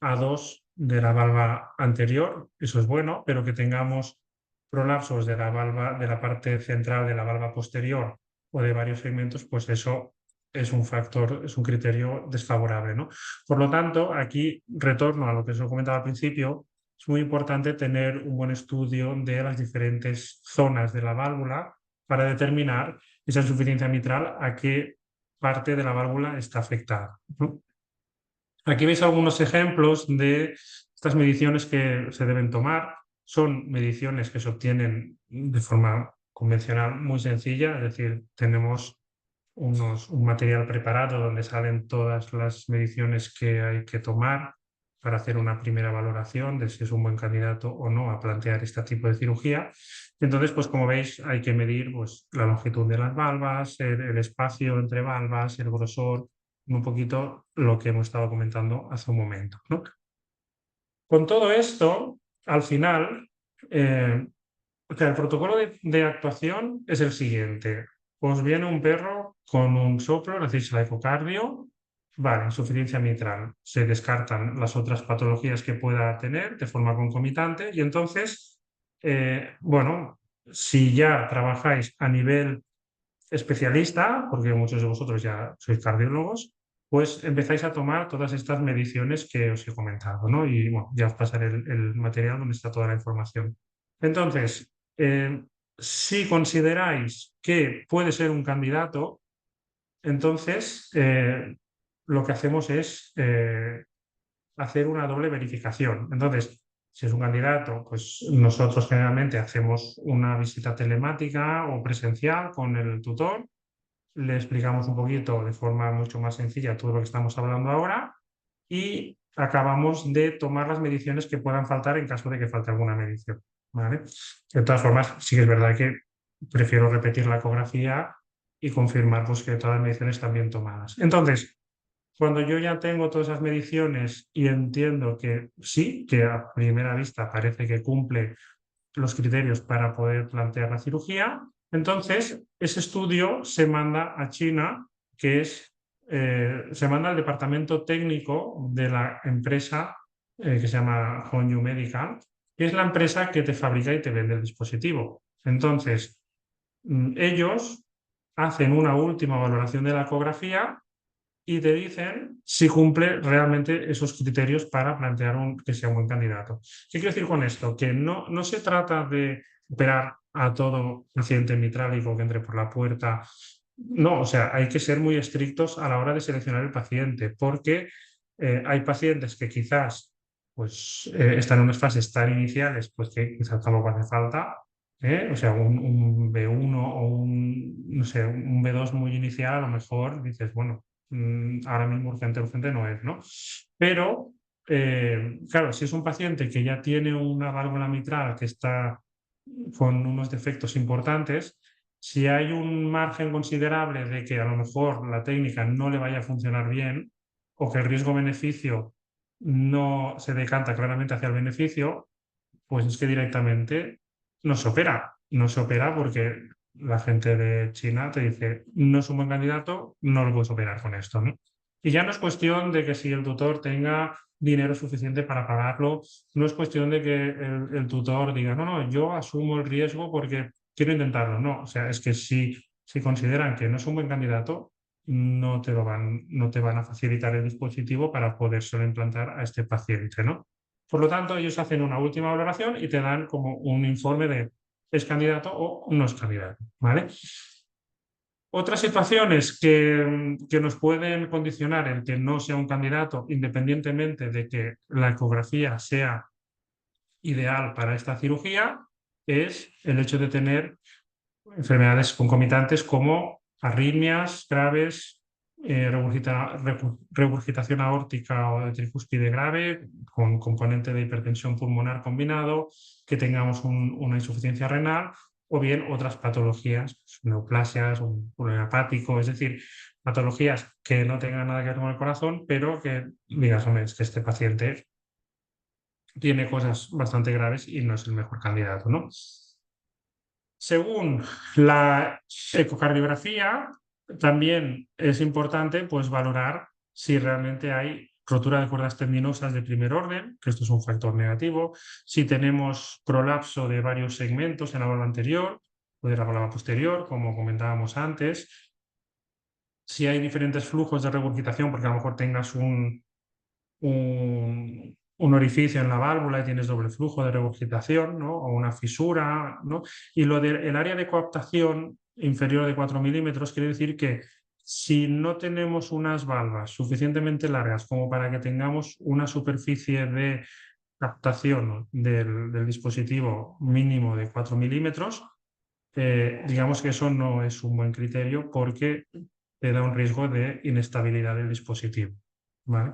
A2 de la valva anterior, eso es bueno, pero que tengamos prolapsos de la valva, de la parte central de la valva posterior o de varios segmentos, pues eso es un factor, es un criterio desfavorable, ¿no? Por lo tanto, aquí retorno a lo que os he comentado al principio, es muy importante tener un buen estudio de las diferentes zonas de la válvula para determinar esa insuficiencia mitral a qué parte de la válvula está afectada, ¿no? Aquí veis algunos ejemplos de estas mediciones que se deben tomar. Son mediciones que se obtienen de forma convencional muy sencilla, es decir, tenemos un material preparado donde salen todas las mediciones que hay que tomar para hacer una primera valoración de si es un buen candidato o no a plantear este tipo de cirugía. Entonces, pues como veis, hay que medir pues, la longitud de las valvas, el espacio entre valvas, el grosor, un poquito lo que hemos estado comentando hace un momento, ¿no? Con todo esto, al final, O sea, el protocolo de actuación es el siguiente. Os viene un perro con un soplo, necesita la ecocardio, vale, insuficiencia mitral. Se descartan las otras patologías que pueda tener de forma concomitante y entonces, bueno, si ya trabajáis a nivel especialista, porque muchos de vosotros ya sois cardiólogos, pues empezáis a tomar todas estas mediciones que os he comentado, ¿no? Y bueno, ya os pasaré el material donde está toda la información. Entonces, si consideráis que puede ser un candidato, entonces lo que hacemos es hacer una doble verificación. Entonces, si es un candidato, pues nosotros generalmente hacemos una visita telemática o presencial con el tutor, le explicamos un poquito de forma mucho más sencilla todo lo que estamos hablando ahora y acabamos de tomar las mediciones que puedan faltar en caso de que falte alguna medición, ¿vale? De todas formas, sí que es verdad que prefiero repetir la ecografía y confirmar pues, que todas las mediciones están bien tomadas. Entonces, cuando yo ya tengo todas esas mediciones y entiendo que sí, que a primera vista parece que cumple los criterios para poder plantear la cirugía, entonces ese estudio se manda a China, que es, se manda al departamento técnico de la empresa que se llama Hongyu Medical, que es la empresa que te fabrica y te vende el dispositivo. Entonces, ellos hacen una última valoración de la ecografía y te dicen si cumple realmente esos criterios para plantear que sea un buen candidato. ¿Qué quiero decir con esto? Que no se trata de operar a todo paciente mitrálico que entre por la puerta. No, o sea, hay que ser muy estrictos a la hora de seleccionar el paciente, porque hay pacientes que quizás pues, están en unas fases tan iniciales pues que quizás tampoco hace falta. O sea, un B1 o no sé, un B2 muy inicial, a lo mejor dices, bueno, ahora mismo urgente no es, ¿no? Pero, claro, si es un paciente que ya tiene una válvula mitral que está con unos defectos importantes, si hay un margen considerable de que a lo mejor la técnica no le vaya a funcionar bien o que el riesgo-beneficio no se decanta claramente hacia el beneficio, pues es que directamente no se opera. No se opera porque la gente de China te dice, no es un buen candidato, no lo puedes operar con esto, ¿no? Y ya no es cuestión de que si el tutor tenga dinero suficiente para pagarlo, no es cuestión de que el tutor diga, no, yo asumo el riesgo porque quiero intentarlo. No, o sea, es que si consideran que no es un buen candidato, no te van a facilitar el dispositivo para podérselo implantar a este paciente, ¿no? Por lo tanto, ellos hacen una última valoración y te dan como un informe de es candidato o no es candidato, ¿vale? Otras situaciones que nos pueden condicionar el que no sea un candidato, independientemente de que la ecografía sea ideal para esta cirugía, es el hecho de tener enfermedades concomitantes como arritmias graves, regurgitación aórtica o de tricúspide grave, con componente de hipertensión pulmonar combinado, que tengamos una insuficiencia renal o bien otras patologías, neoplasias, un problema hepático, es decir, patologías que no tengan nada que ver con el corazón, pero que digas, hombre, es que este paciente tiene cosas bastante graves y no es el mejor candidato, ¿no? Según la ecocardiografía, también es importante pues, valorar si realmente hay rotura de cuerdas tendinosas de primer orden, que esto es un factor negativo, si tenemos prolapso de varios segmentos en la válvula anterior o de la válvula posterior, como comentábamos antes, si hay diferentes flujos de regurgitación, porque a lo mejor tengas un orificio en la válvula y tienes doble flujo de regurgitación, ¿no? O una fisura, ¿no? Y lo del área de coaptación inferior de 4 milímetros quiere decir que si no tenemos unas valvas suficientemente largas como para que tengamos una superficie de captación del dispositivo mínimo de 4 milímetros, digamos que eso no es un buen criterio porque te da un riesgo de inestabilidad del dispositivo, ¿vale?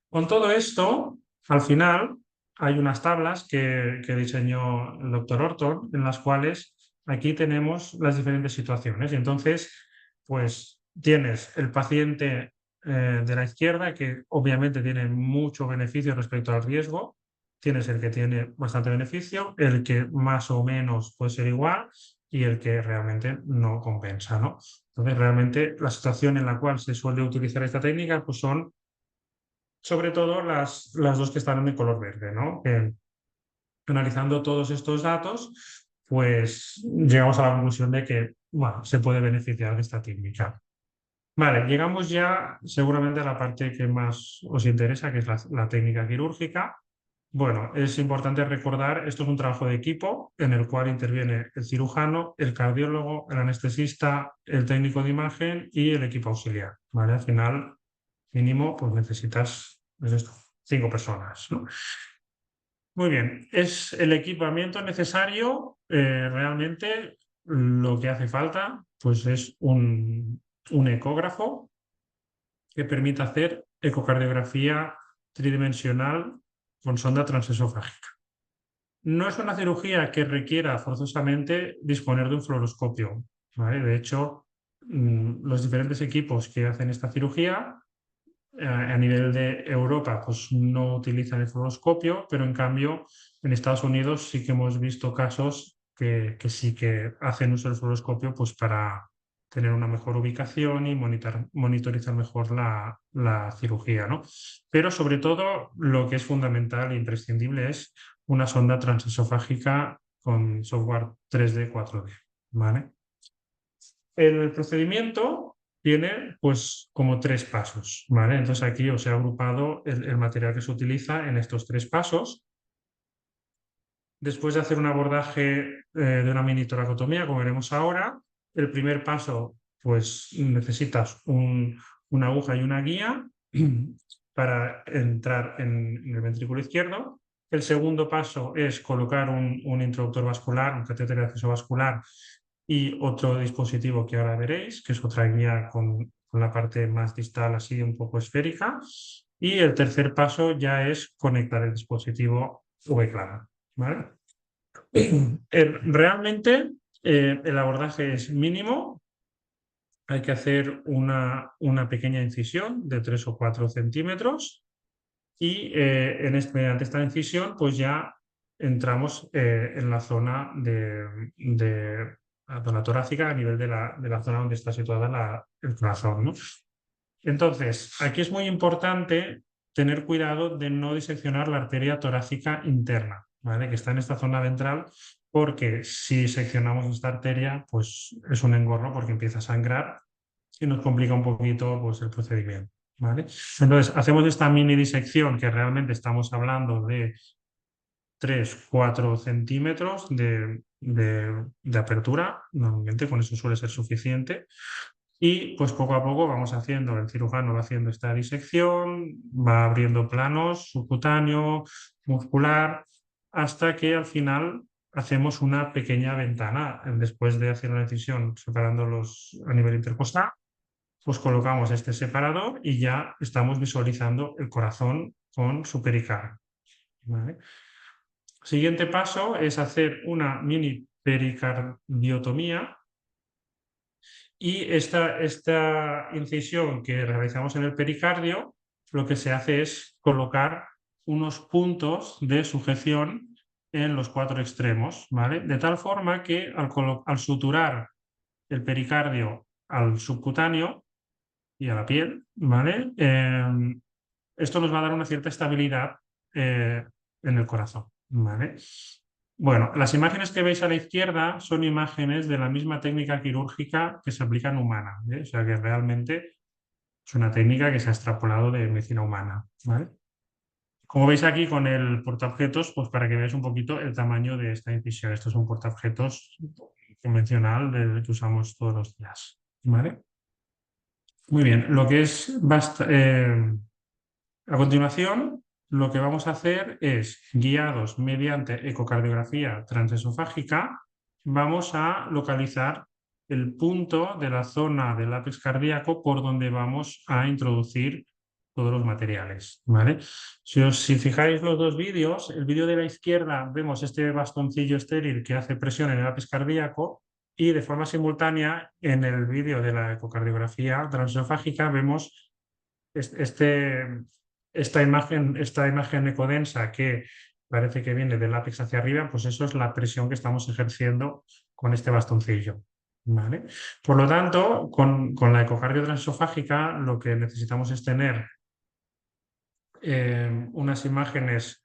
Con todo esto, al final, hay unas tablas que diseñó el doctor Orton, en las cuales aquí tenemos las diferentes situaciones. Y entonces, pues tienes el paciente de la izquierda, que obviamente tiene mucho beneficio respecto al riesgo, tienes el que tiene bastante beneficio, el que más o menos puede ser igual y el que realmente no compensa, ¿no? Entonces, realmente la situación en la cual se suele utilizar esta técnica pues son sobre todo las dos que están en color verde, ¿no? Analizando todos estos datos, pues llegamos a la conclusión de que, bueno, se puede beneficiar de esta técnica. Vale, llegamos ya seguramente a la parte que más os interesa, que es la técnica quirúrgica. Bueno, es importante recordar, esto es un trabajo de equipo en el cual interviene el cirujano, el cardiólogo, el anestesista, el técnico de imagen y el equipo auxiliar, ¿vale? Al final, mínimo, pues necesitas, pues esto, 5 personas, ¿no? Muy bien, es el equipamiento necesario, realmente lo que hace falta, pues es un ecógrafo que permite hacer ecocardiografía tridimensional con sonda transesofágica. No es una cirugía que requiera forzosamente disponer de un fluoroscopio, ¿vale? De hecho, los diferentes equipos que hacen esta cirugía a nivel de Europa pues no utilizan el fluoroscopio, pero en cambio en Estados Unidos sí que hemos visto casos que sí que hacen uso del fluoroscopio pues para tener una mejor ubicación y monitorizar mejor la cirugía, ¿no? Pero sobre todo lo que es fundamental e imprescindible es una sonda transesofágica con software 3D, 4D, ¿vale? El procedimiento tiene pues como 3 pasos, ¿vale? Entonces aquí os he agrupado el material que se utiliza en estos 3 pasos. Después de hacer un abordaje de una mini toracotomía, como veremos ahora, el primer paso pues necesitas una aguja y una guía para entrar en el ventrículo izquierdo. El segundo paso es colocar un introductor vascular, un catéter de acceso vascular y otro dispositivo que ahora veréis, que es otra guía con la parte más distal así un poco esférica. Y el tercer paso ya es conectar el dispositivo V-Clava, ¿vale? Realmente el abordaje es mínimo. Hay que hacer una pequeña incisión de 3 o 4 centímetros y mediante esta incisión pues ya entramos en la zona de la zona torácica a nivel de la zona donde está situada el corazón, ¿no? Entonces, aquí es muy importante tener cuidado de no diseccionar la arteria torácica interna, ¿vale? Que está en esta zona ventral, porque si seccionamos esta arteria, pues es un engorro porque empieza a sangrar y nos complica un poquito pues, el procedimiento, ¿vale? Entonces, hacemos esta mini disección que realmente estamos hablando de 3-4 centímetros de apertura, normalmente con eso suele ser suficiente. Y pues poco a poco vamos haciendo, el cirujano va haciendo esta disección, va abriendo planos subcutáneo, muscular, hasta que al final hacemos una pequeña ventana. Después de hacer una incisión separándolos a nivel intercostal, pues colocamos este separador y ya estamos visualizando el corazón con su pericardio, ¿vale? Siguiente paso es hacer una mini pericardiotomía. Y esta incisión que realizamos en el pericardio, lo que se hace es colocar unos puntos de sujeción en los 4 extremos, ¿vale? De tal forma que al suturar el pericardio al subcutáneo y a la piel, ¿vale? Esto nos va a dar una cierta estabilidad en el corazón, ¿vale? Bueno, las imágenes que veis a la izquierda son imágenes de la misma técnica quirúrgica que se aplica en humana, ¿eh? O sea que realmente es una técnica que se ha extrapolado de medicina humana, ¿vale? Como veis aquí con el portaobjetos, pues para que veáis un poquito el tamaño de esta incisión. Esto es un portaobjetos convencional del que usamos todos los días, ¿vale? Muy bien, lo que es a continuación, lo que vamos a hacer es, guiados mediante ecocardiografía transesofágica, vamos a localizar el punto de la zona del ápex cardíaco por donde vamos a introducir todos los materiales, ¿vale? Si fijáis los dos vídeos, el vídeo de la izquierda vemos este bastoncillo estéril que hace presión en el ápex cardíaco y de forma simultánea en el vídeo de la ecocardiografía transesofágica vemos esta imagen ecodensa que parece que viene del ápex hacia arriba, pues eso es la presión que estamos ejerciendo con este bastoncillo. ¿Vale? Por lo tanto, con la ecocardio transesofágica lo que necesitamos es tener unas imágenes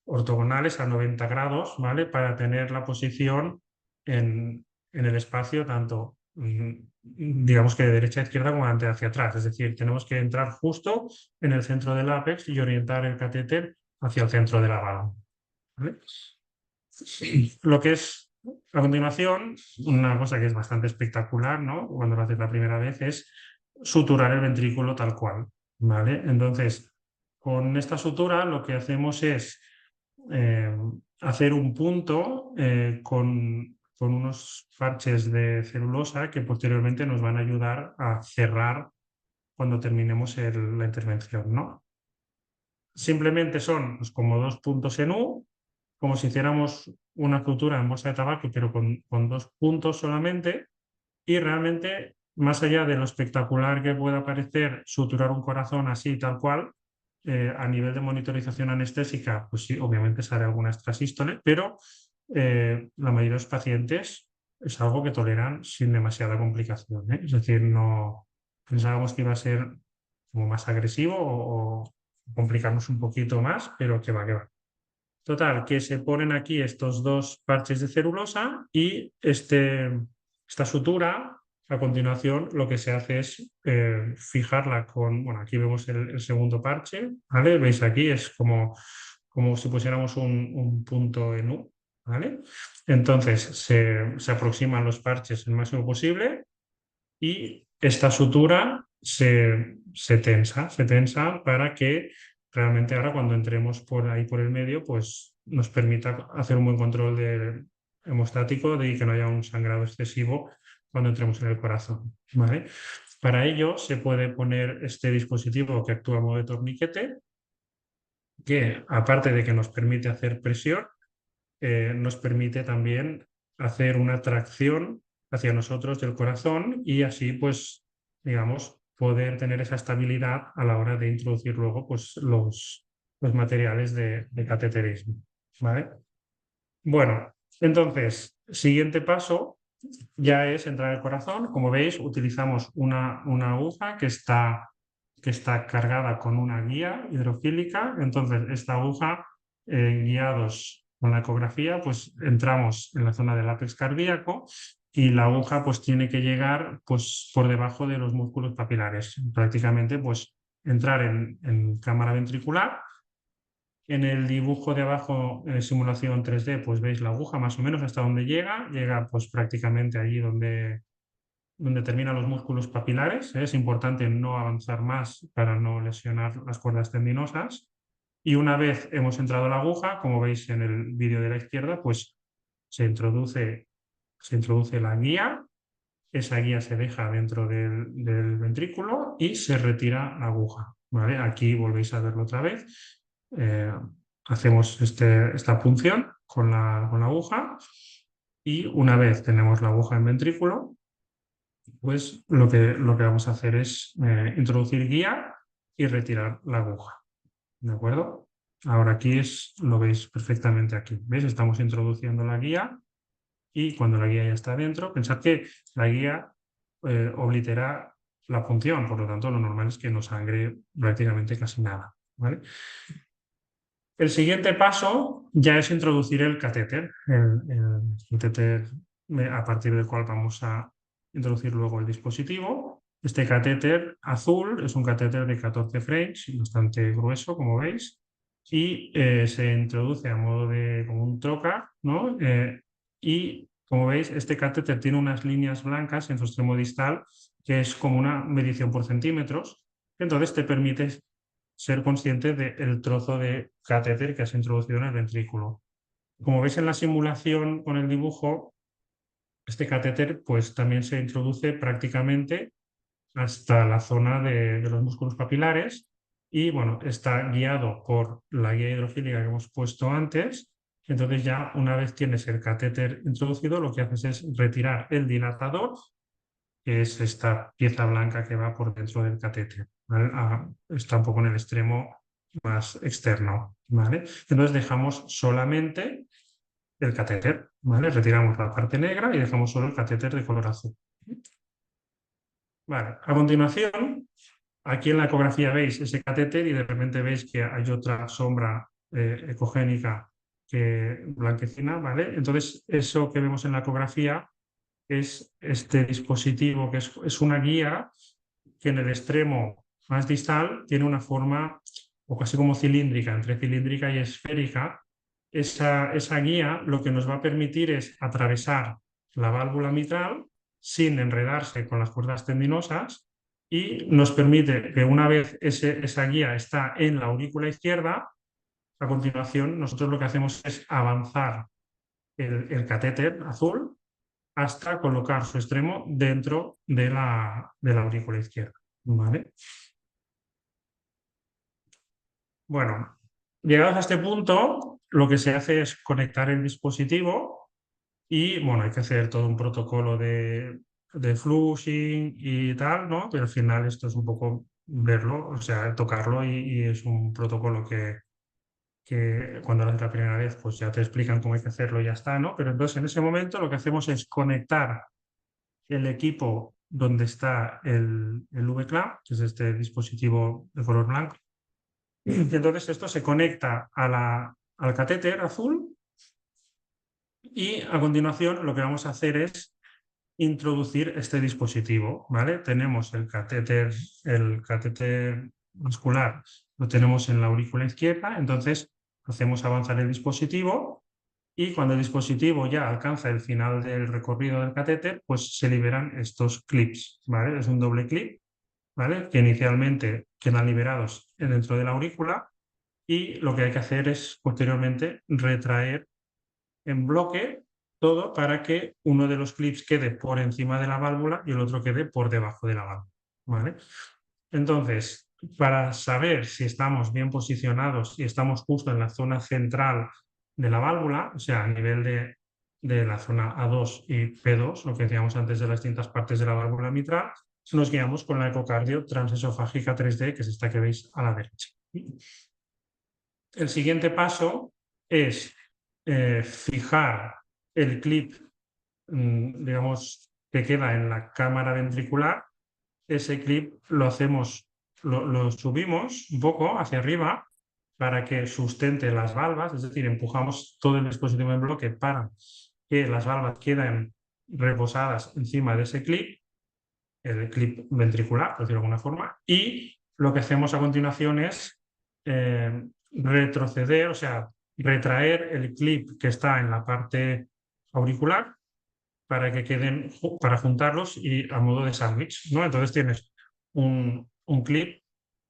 ortogonales a 90 grados, ¿vale? Para tener la posición en el espacio tanto, digamos que de derecha a izquierda como de delante hacia atrás. Es decir, tenemos que entrar justo en el centro del ápex y orientar el catéter hacia el centro de la bala. ¿Vale? Lo que es, a continuación, una cosa que es bastante espectacular, ¿no? Cuando lo haces la primera vez, es suturar el ventrículo tal cual, ¿vale? Entonces, con esta sutura lo que hacemos es hacer un punto con unos parches de celulosa que posteriormente nos van a ayudar a cerrar cuando terminemos la intervención, ¿no? Simplemente son pues, como 2 puntos en U, como si hiciéramos una sutura en bolsa de tabaco, pero con 2 puntos solamente, y realmente, más allá de lo espectacular que pueda parecer suturar un corazón así, tal cual, a nivel de monitorización anestésica, pues sí, obviamente se hará alguna extrasístole, pero la mayoría de los pacientes es algo que toleran sin demasiada complicación, ¿eh? Es decir, no pensábamos que iba a ser como más agresivo o complicarnos un poquito más, pero que va, que va. Total, que se ponen aquí estos 2 parches de celulosa y esta sutura, a continuación, lo que se hace es fijarla con, bueno, aquí vemos el segundo parche, ¿vale? Veis aquí, es como si pusiéramos un punto en U, ¿vale? Entonces, se aproximan los parches el máximo posible y esta sutura se tensa para que realmente ahora cuando entremos por ahí por el medio, pues nos permita hacer un buen control hemostático de que no haya un sangrado excesivo cuando entremos en el corazón, ¿vale? Para ello se puede poner este dispositivo que actúa a modo de torniquete, que aparte de que nos permite hacer presión, nos permite también hacer una tracción hacia nosotros del corazón y así, pues, digamos, poder tener esa estabilidad a la hora de introducir luego pues, los materiales de cateterismo. ¿Vale? Bueno, entonces, siguiente paso ya es entrar al corazón. Como veis, utilizamos una aguja que está cargada con una guía hidrofílica. Entonces, esta aguja, guiados con la ecografía, pues entramos en la zona del ápex cardíaco y la aguja pues tiene que llegar pues por debajo de los músculos papilares. Prácticamente pues entrar en cámara ventricular. En el dibujo de abajo, simulación 3D, pues veis la aguja más o menos hasta donde llega. Llega pues prácticamente allí donde terminan los músculos papilares. Es importante no avanzar más para no lesionar las cuerdas tendinosas. Y una vez hemos entrado la aguja, como veis en el vídeo de la izquierda, pues se introduce la guía. Esa guía se deja dentro del ventrículo y se retira la aguja, ¿vale? Aquí volvéis a verlo otra vez. Hacemos esta punción con la aguja y una vez tenemos la aguja en ventrículo, pues lo que vamos a hacer es introducir guía y retirar la aguja. ¿De acuerdo? Ahora aquí lo veis perfectamente aquí. ¿Veis? Estamos introduciendo la guía y cuando la guía ya está dentro, pensad que la guía oblitera la punción, por lo tanto lo normal es que no sangre prácticamente casi nada. ¿Vale? El siguiente paso ya es introducir el catéter, el catéter a partir del cual vamos a introducir luego el dispositivo. Este catéter azul es un catéter de 14 French, bastante grueso, como veis, y se introduce a modo de como un trocar, ¿no? Y como veis, este catéter tiene unas líneas blancas en su extremo distal, que es como una medición por centímetros, entonces te permite ser consciente del trozo de catéter que has introducido en el ventrículo. Como veis en la simulación con el dibujo, este catéter pues también se introduce prácticamente hasta la zona de los músculos papilares y bueno, está guiado por la guía hidrofílica que hemos puesto antes. Entonces ya una vez tienes el catéter introducido, lo que haces es retirar el dilatador, que es esta pieza blanca que va por dentro del catéter, ¿vale? Está un poco en el extremo más externo, ¿vale? Entonces dejamos solamente el catéter, ¿vale? Retiramos la parte negra y dejamos solo el catéter de color azul. Vale, a continuación, aquí en la ecografía veis ese catéter y de repente veis que hay otra sombra ecogénica que blanquecina, ¿vale? Entonces, eso que vemos en la ecografía es este dispositivo que es una guía que en el extremo más distal tiene una forma o casi como cilíndrica, entre cilíndrica y esférica. Esa guía lo que nos va a permitir es atravesar la válvula mitral sin enredarse con las cuerdas tendinosas y nos permite que una vez esa guía está en la aurícula izquierda, a continuación nosotros lo que hacemos es avanzar el catéter azul hasta colocar su extremo dentro de la aurícula izquierda. ¿Vale? Bueno, llegados a este punto, lo que se hace es conectar el dispositivo y, bueno, hay que hacer todo un protocolo de flushing y tal, ¿no? Pero al final esto es un poco verlo, o sea, tocarlo y es un protocolo que cuando lo haces la primera vez, pues ya te explican cómo hay que hacerlo y ya está, ¿no? Pero entonces en ese momento lo que hacemos es conectar el equipo donde está el V-Clamp, que es este dispositivo de color blanco. Y entonces esto se conecta al catéter azul y a continuación lo que vamos a hacer es introducir este dispositivo, ¿vale? Tenemos el catéter muscular, lo tenemos en la aurícula izquierda, entonces hacemos avanzar el dispositivo y cuando el dispositivo ya alcanza el final del recorrido del catéter, pues se liberan estos clips, ¿vale? Es un doble clip, ¿vale? Que inicialmente quedan liberados dentro de la aurícula y lo que hay que hacer es posteriormente retraer en bloque todo para que uno de los clips quede por encima de la válvula y el otro quede por debajo de la válvula, ¿vale? Entonces, para saber si estamos bien posicionados y estamos justo en la zona central de la válvula, o sea, a nivel de la zona A2 y P2, lo que decíamos antes de las distintas partes de la válvula mitral, nos guiamos con la ecocardio transesofágica 3D, que es esta que veis a la derecha. El siguiente paso es fijar el clip, digamos, que queda en la cámara ventricular. Ese clip lo subimos un poco hacia arriba para que sustente las valvas, es decir, empujamos todo el dispositivo en bloque para que las valvas queden reposadas encima de ese clip, el clip ventricular, por decirlo de alguna forma, y lo que hacemos a continuación es retroceder, o sea, retraer el clip que está en la parte auricular para que queden, para juntarlos y a modo de sándwich, ¿no? Entonces tienes un clip,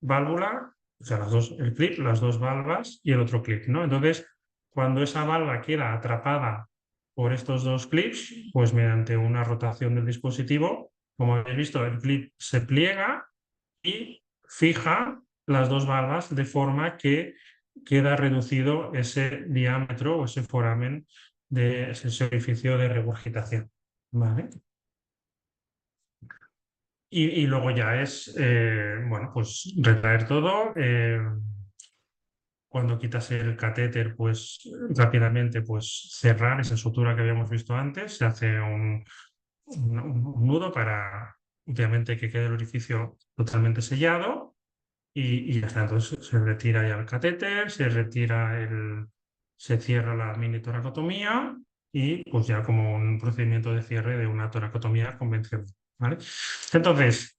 válvula, o sea, el clip, las dos valvas y el otro clip, ¿no? Entonces, cuando esa valva queda atrapada por estos dos clips, pues mediante una rotación del dispositivo, como habéis visto, el clip se pliega y fija las dos valvas de forma que queda reducido ese diámetro o ese foramen de ese orificio de regurgitación. ¿Vale? Y luego ya es, bueno, pues retraer todo. Cuando quitas el catéter, pues rápidamente pues cerrar esa sutura que habíamos visto antes. Se hace un nudo para, obviamente, que quede el orificio totalmente sellado. Y ya está, entonces se retira ya el catéter, se cierra la mini toracotomía y pues ya como un procedimiento de cierre de una toracotomía convencional, ¿vale? Entonces,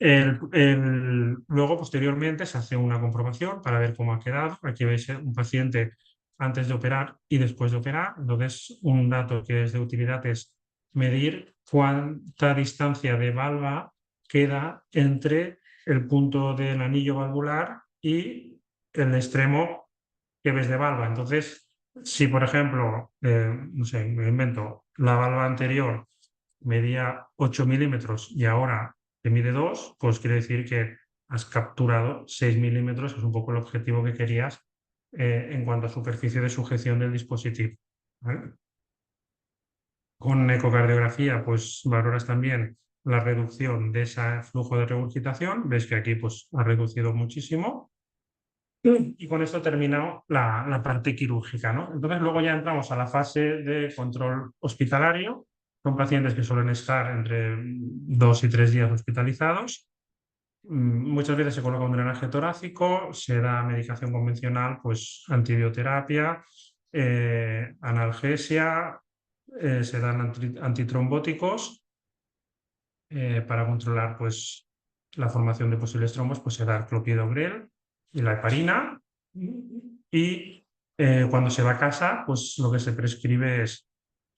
luego posteriormente se hace una comprobación para ver cómo ha quedado. Aquí veis un paciente antes de operar y después de operar. Entonces, un dato que es de utilidad es medir cuánta distancia de valva queda entre el punto del anillo valvular y el extremo que ves de valva. Entonces, si por ejemplo, no sé, me invento, la valva anterior medía 8 milímetros y ahora te mide 2, pues quiere decir que has capturado 6 milímetros, que es un poco el objetivo que querías en cuanto a superficie de sujeción del dispositivo, ¿vale? Con ecocardiografía, pues valoras también la reducción de ese flujo de regurgitación. Ves que aquí pues, ha reducido muchísimo. Y con esto terminado la parte quirúrgica, ¿no? Entonces luego ya entramos a la fase de control hospitalario. Son pacientes que suelen estar entre 2 y 3 días hospitalizados. Muchas veces se coloca un drenaje torácico, se da medicación convencional, pues antibioterapia, analgesia, se dan antitrombóticos para controlar pues, la formación de posibles trombos, pues se da el clopidogrel y la heparina. Y cuando se va a casa, pues lo que se prescribe es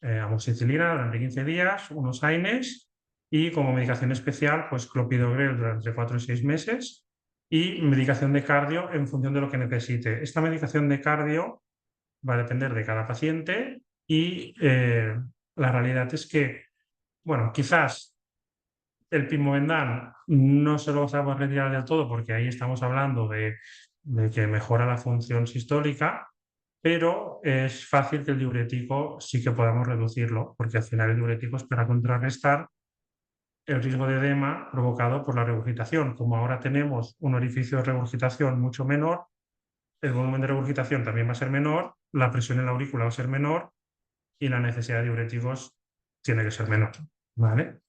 amoxicilina durante 15 días, unos AINES y como medicación especial, pues clopidogrel durante 4 y 6 meses y medicación de cardio en función de lo que necesite. Esta medicación de cardio va a depender de cada paciente y la realidad es que, bueno, quizás el Pimovendan no se lo vamos a retirar del todo porque ahí estamos hablando de que mejora la función sistólica, pero es fácil que el diurético sí que podamos reducirlo, porque al final el diurético es para contrarrestar el riesgo de edema provocado por la regurgitación. Como ahora tenemos un orificio de regurgitación mucho menor, el volumen de regurgitación también va a ser menor, la presión en la aurícula va a ser menor y la necesidad de diuréticos tiene que ser menor, ¿vale?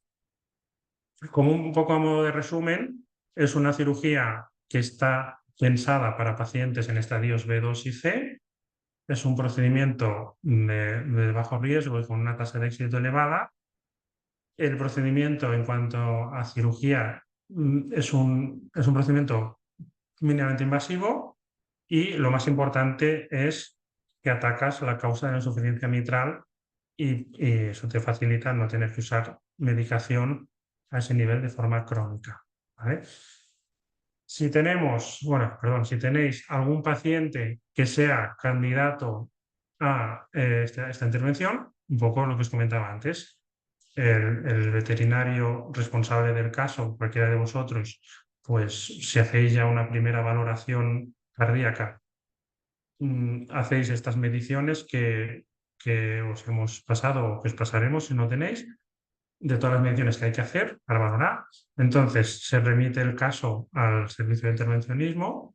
Como un poco a modo de resumen, es una cirugía que está pensada para pacientes en estadios B2 y C. Es un procedimiento de bajo riesgo y con una tasa de éxito elevada. El procedimiento en cuanto a cirugía es un procedimiento mínimamente invasivo y lo más importante es que atacas la causa de la insuficiencia mitral y eso te facilita no tener que usar medicación a ese nivel de forma crónica, ¿vale? Si tenéis algún paciente que sea candidato a esta intervención, un poco lo que os comentaba antes, el veterinario responsable del caso, cualquiera de vosotros, pues si hacéis ya una primera valoración cardíaca, hacéis estas mediciones que os hemos pasado o que os pasaremos si no tenéis, de todas las mediciones que hay que hacer para valorar. Entonces, se remite el caso al servicio de intervencionismo,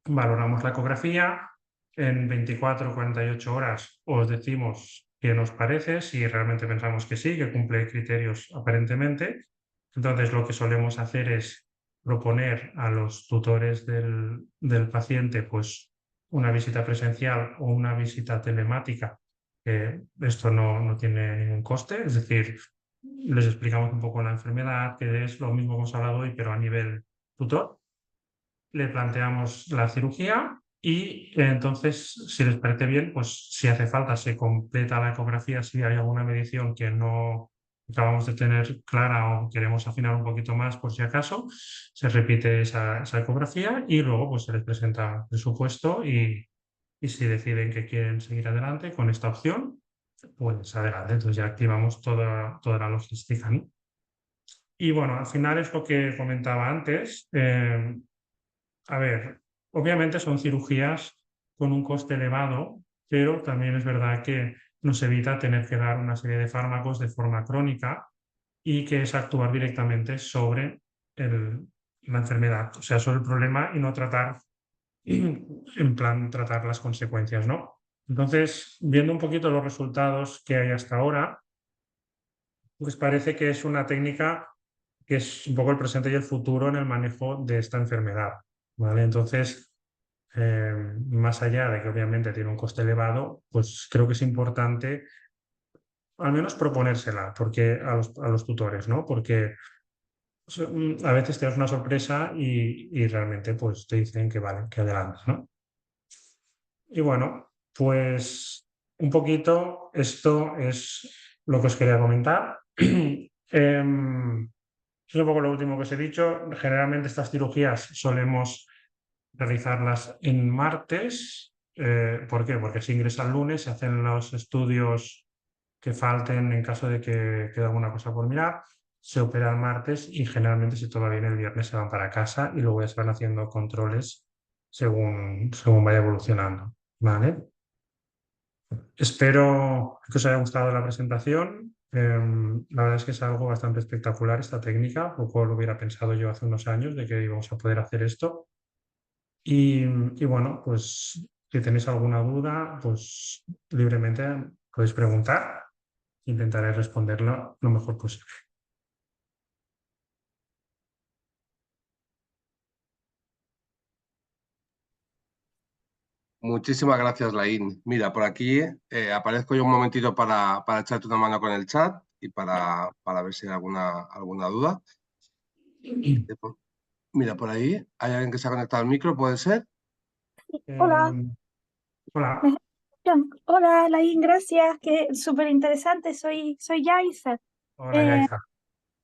valoramos la ecografía, en 24 o 48 horas os decimos qué nos parece, si realmente pensamos que sí, que cumple criterios aparentemente. Entonces, lo que solemos hacer es proponer a los tutores del paciente pues, una visita presencial o una visita telemática. Esto no tiene ningún coste, es decir, les explicamos un poco la enfermedad, que es lo mismo que hemos hablado hoy, pero a nivel tutor. Le planteamos la cirugía y entonces, si les parece bien, pues si hace falta se completa la ecografía si hay alguna medición que no acabamos de tener clara o queremos afinar un poquito más por si acaso, se repite esa ecografía y luego pues se les presenta presupuesto y si deciden que quieren seguir adelante con esta opción, pues adelante. Entonces ya activamos toda la logística, ¿no? Y bueno, al final es lo que comentaba antes. A ver, obviamente son cirugías con un coste elevado, pero también es verdad que nos evita tener que dar una serie de fármacos de forma crónica y que es actuar directamente sobre la enfermedad, o sea, sobre el problema y no tratar, en plan, tratar las consecuencias, ¿no? Entonces, viendo un poquito los resultados que hay hasta ahora, pues parece que es una técnica que es un poco el presente y el futuro en el manejo de esta enfermedad, ¿vale? Entonces, más allá de que obviamente tiene un coste elevado, pues creo que es importante al menos proponérsela porque a los tutores, ¿no? Porque a veces te das una sorpresa y realmente pues te dicen que vale, que adelante, ¿no? Y bueno, pues un poquito esto es lo que os quería comentar. Es un poco lo último que os he dicho. Generalmente estas cirugías solemos realizarlas en martes. ¿Por qué? Porque se ingresa el lunes, se hacen los estudios que falten en caso de que quede alguna cosa por mirar, se opera el martes y generalmente si todo va bien el viernes se van para casa y luego ya se van haciendo controles según vaya evolucionando, ¿vale? Espero que os haya gustado la presentación. La verdad es que es algo bastante espectacular esta técnica, poco lo hubiera pensado yo hace unos años de que íbamos a poder hacer esto. Y bueno, pues si tenéis alguna duda, pues libremente podéis preguntar. Intentaré responderlo lo mejor posible. Muchísimas gracias, Laín. Mira, por aquí aparezco yo un momentito para echarte una mano con el chat y para ver si hay alguna duda. Mira, por ahí hay alguien que se ha conectado al micro, ¿puede ser? Hola, Hola. ¿me escuchan? Hola, Laín, gracias, que súper interesante, soy Yaisa. Hola,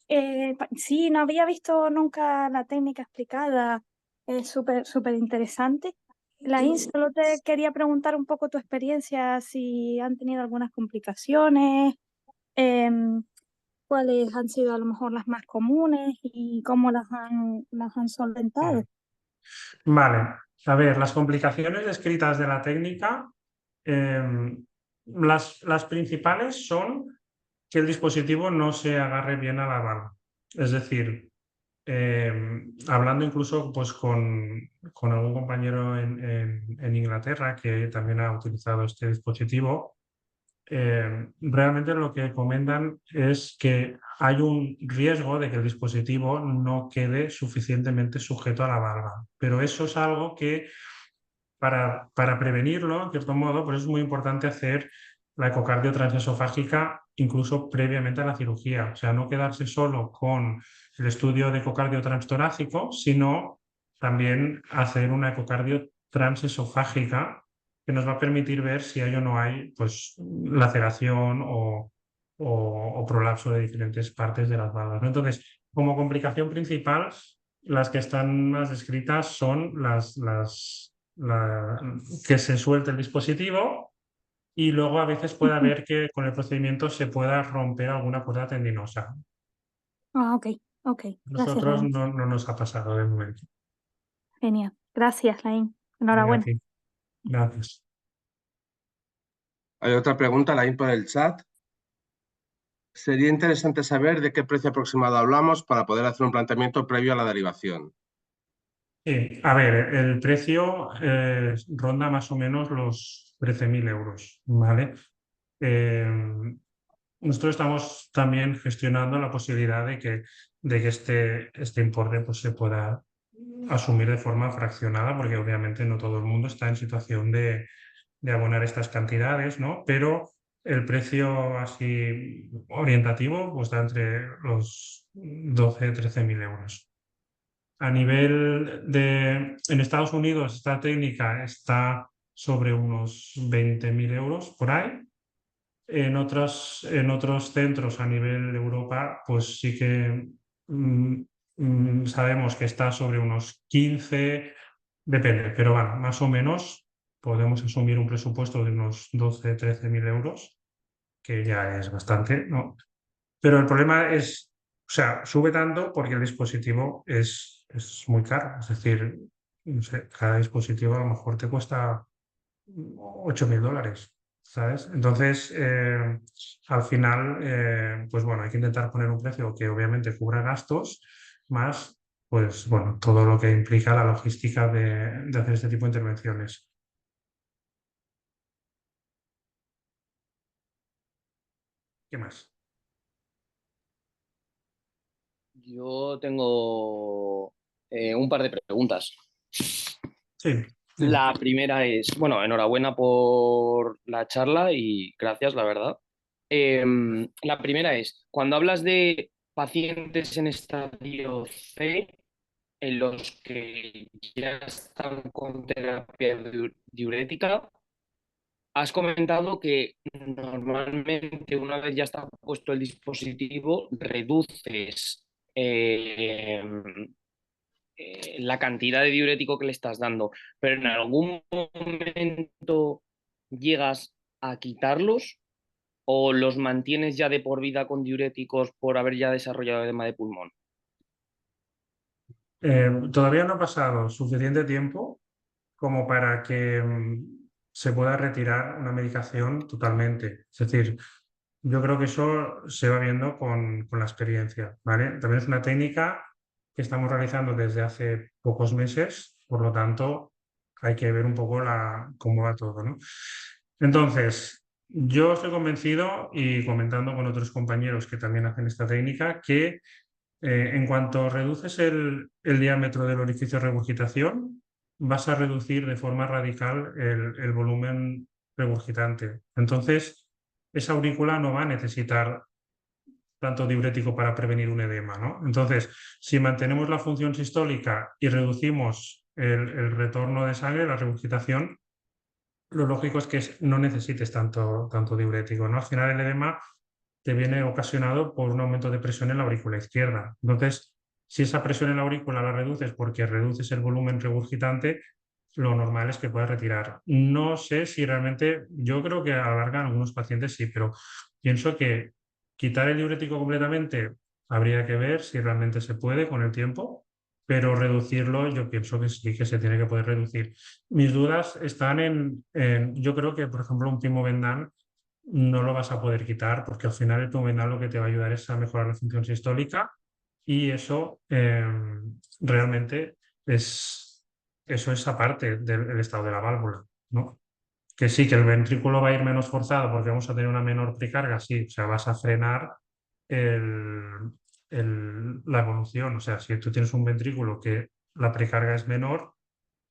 Eh, Yaiza. sí, no había visto nunca la técnica explicada, es súper interesante. Laín, solo te quería preguntar un poco tu experiencia, si han tenido algunas complicaciones, cuáles han sido a lo mejor las más comunes y cómo las han solventado. Vale, a ver, las complicaciones descritas de la técnica, las principales son que el dispositivo no se agarre bien a la bala. Es decir, hablando incluso pues, con algún compañero en Inglaterra que también ha utilizado este dispositivo, realmente lo que comentan es que hay un riesgo de que el dispositivo no quede suficientemente sujeto a la valva, pero eso es algo que para prevenirlo, en cierto modo, pues es muy importante hacer la ecocardio transesofágica incluso previamente a la cirugía, o sea, no quedarse solo con el estudio de ecocardio transtorácico, sino también hacer una ecocardio transesofágica que nos va a permitir ver si hay o no hay pues, laceración o prolapso de diferentes partes de las valvas, ¿no? Entonces, como complicación principal, las que están más descritas son que se suelte el dispositivo y luego a veces puede haber que con el procedimiento se pueda romper alguna cuerda tendinosa. Ah, ok, gracias, Nosotros Laín. no nos ha pasado de momento. Genial, gracias, Laín. Venga, Enhorabuena. a ti. Gracias. Hay otra pregunta, Laín, por el chat. Sería interesante saber de qué precio aproximado hablamos para poder hacer un planteamiento previo a la derivación. Sí, a ver, el precio ronda más o menos los 13.000 euros, ¿vale? Nosotros estamos también gestionando la posibilidad de que este importe pues, se pueda asumir de forma fraccionada, porque obviamente no todo el mundo está en situación de abonar estas cantidades, ¿no? Pero el precio así orientativo pues, está entre los 12.000-13.000 euros. A nivel en Estados Unidos, esta técnica está sobre unos 20.000 euros por ahí. En otros centros a nivel de Europa, pues sí que sabemos que está sobre unos 15, depende, pero bueno, más o menos podemos asumir un presupuesto de unos 12-13.000 euros, que ya es bastante, ¿no? Pero el problema es, o sea, sube tanto porque el dispositivo es muy caro. Es decir, no sé, cada dispositivo a lo mejor te cuesta 8.000 dólares, ¿sabes? Entonces, al final, pues bueno, hay que intentar poner un precio que obviamente cubra gastos, más, pues bueno, todo lo que implica la logística de hacer este tipo de intervenciones. ¿Qué más? Yo tengo un par de preguntas. Sí, dime. La primera es, bueno, enhorabuena por la charla y gracias, la verdad. La primera es, cuando hablas de pacientes en estadio C, en los que ya están con terapia diurética, has comentado que normalmente una vez ya está puesto el dispositivo, reduces la cantidad de diurético que le estás dando, pero en algún momento llegas a quitarlos o los mantienes ya de por vida con diuréticos por haber ya desarrollado edema de pulmón. Todavía no ha pasado suficiente tiempo como para que se pueda retirar una medicación totalmente. Es decir, yo creo que eso se va viendo con la experiencia, ¿vale? También es una técnica que estamos realizando desde hace pocos meses, por lo tanto, hay que ver un poco cómo va todo, ¿no? Entonces, yo estoy convencido y comentando con otros compañeros que también hacen esta técnica que en cuanto reduces el diámetro del orificio de regurgitación, vas a reducir de forma radical el volumen regurgitante. Entonces, esa aurícula no va a necesitar tanto diurético para prevenir un edema, ¿no? Entonces, si mantenemos la función sistólica y reducimos el retorno de sangre, la regurgitación, lo lógico es que no necesites tanto diurético, ¿no? Al final el edema te viene ocasionado por un aumento de presión en la aurícula izquierda. Entonces, si esa presión en la aurícula la reduces porque reduces el volumen regurgitante, lo normal es que puedas retirar. No sé si realmente, yo creo que a la larga en algunos pacientes sí, pero pienso que quitar el diurético completamente habría que ver si realmente se puede con el tiempo, pero reducirlo yo pienso que sí que se tiene que poder reducir. Mis dudas están yo creo que, por ejemplo, un Primobendan no lo vas a poder quitar porque al final el Primobendan lo que te va a ayudar es a mejorar la función sistólica y eso realmente eso es aparte del estado de la válvula, ¿no? Que sí, que el ventrículo va a ir menos forzado porque vamos a tener una menor precarga, sí, o sea, vas a frenar la evolución, o sea, si tú tienes un ventrículo que la precarga es menor,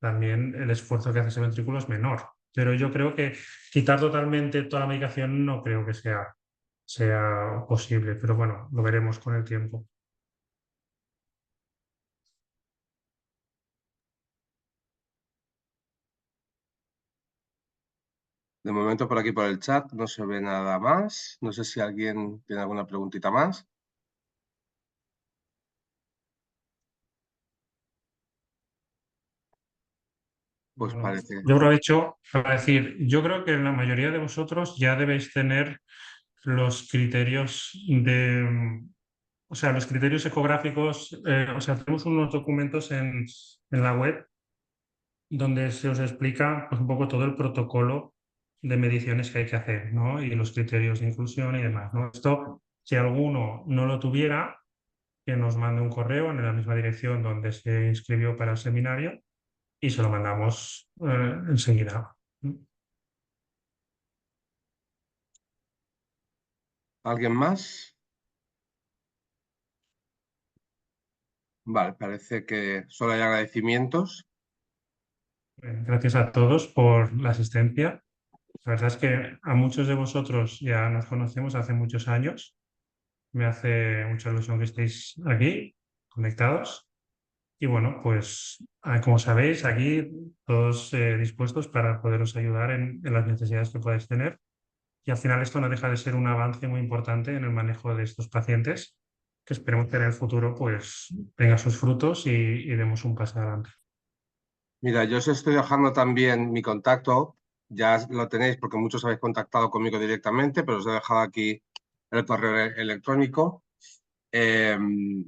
también el esfuerzo que hace ese ventrículo es menor. Pero yo creo que quitar totalmente toda la medicación no creo que sea posible, pero bueno, lo veremos con el tiempo. De momento por aquí por el chat no se ve nada más. No sé si alguien tiene alguna preguntita más. Pues Bueno, parece. yo aprovecho para decir, yo creo que la mayoría de vosotros ya debéis tener los criterios o sea, los criterios ecográficos, o sea, tenemos unos documentos en la web donde se os explica pues, un poco todo el protocolo de mediciones que hay que hacer, ¿no? Y los criterios de inclusión y demás, ¿no? Esto, si alguno no lo tuviera, que nos mande un correo en la misma dirección donde se inscribió para el seminario y se lo mandamos enseguida. ¿Alguien más? Vale, parece que solo hay agradecimientos. Gracias a todos por la asistencia. La verdad es que a muchos de vosotros ya nos conocemos hace muchos años. Me hace mucha ilusión que estéis aquí, conectados. Y bueno, pues como sabéis, aquí todos dispuestos para poderos ayudar en las necesidades que podáis tener. Y al final esto no deja de ser un avance muy importante en el manejo de estos pacientes, que esperemos que en el futuro pues tenga sus frutos y demos un paso adelante. Mira, yo os estoy dejando también mi contacto. Ya lo tenéis porque muchos habéis contactado conmigo directamente, pero os he dejado aquí el correo electrónico.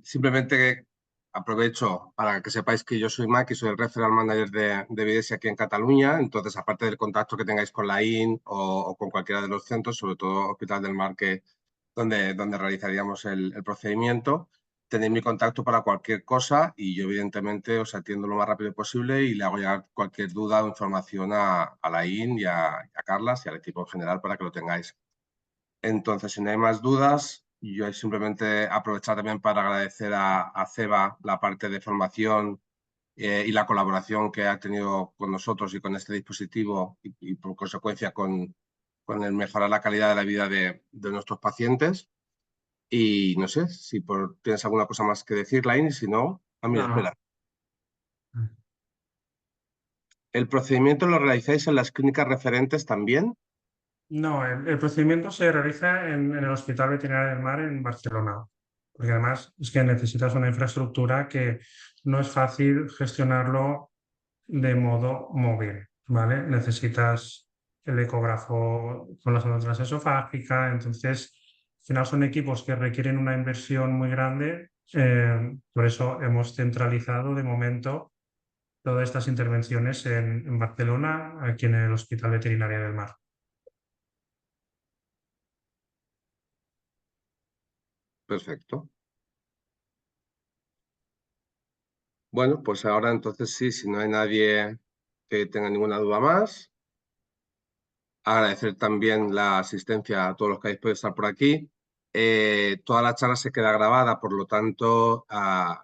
Simplemente aprovecho para que sepáis que yo soy Maki, soy el Referral Manager de Videsi aquí en Cataluña. Entonces, aparte del contacto que tengáis con la IN o con cualquiera de los centros, sobre todo Hospital del Mar, donde realizaríamos el procedimiento, tenéis mi contacto para cualquier cosa y yo evidentemente os atiendo lo más rápido posible y le hago llegar cualquier duda o información a la IN y a Carlas y al equipo en general para que lo tengáis. Entonces, si no hay más dudas, yo simplemente aprovechar también para agradecer a Ceba la parte de formación y la colaboración que ha tenido con nosotros y con este dispositivo y por consecuencia con el mejorar la calidad de la vida de nuestros pacientes. Y no sé si tienes alguna cosa más que decir, Lain, y si no, mira, No, no. espera. ¿El procedimiento lo realizáis en las clínicas referentes también? No, el procedimiento se realiza en el Hospital Veterinario del Mar en Barcelona, porque además es que necesitas una infraestructura que no es fácil gestionarlo de modo móvil, ¿vale? Necesitas el ecógrafo con la sonda transesofágica, entonces al final son equipos que requieren una inversión muy grande, por eso hemos centralizado de momento todas estas intervenciones en Barcelona, aquí en el Hospital Veterinario del Mar. Perfecto. Bueno, pues ahora entonces sí, si no hay nadie que tengan ninguna duda más. Agradecer también la asistencia a todos los que habéis podido estar por aquí. Toda la charla se queda grabada, por lo tanto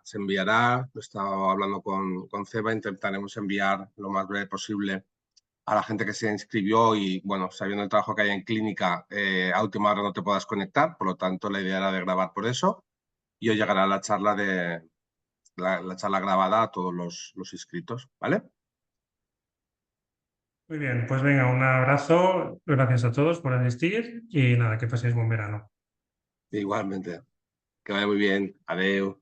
se enviará. Lo estaba hablando con Ceba, intentaremos enviar lo más breve posible a la gente que se inscribió y, bueno, sabiendo el trabajo que hay en clínica, a última hora no te puedas conectar, por lo tanto la idea era de grabar por eso. Y os llegará la charla la charla grabada a todos los inscritos, ¿vale? Muy bien, pues venga, un abrazo. Gracias a todos por asistir y nada, que paséis buen verano. Igualmente. Que vaya muy bien. Adeu.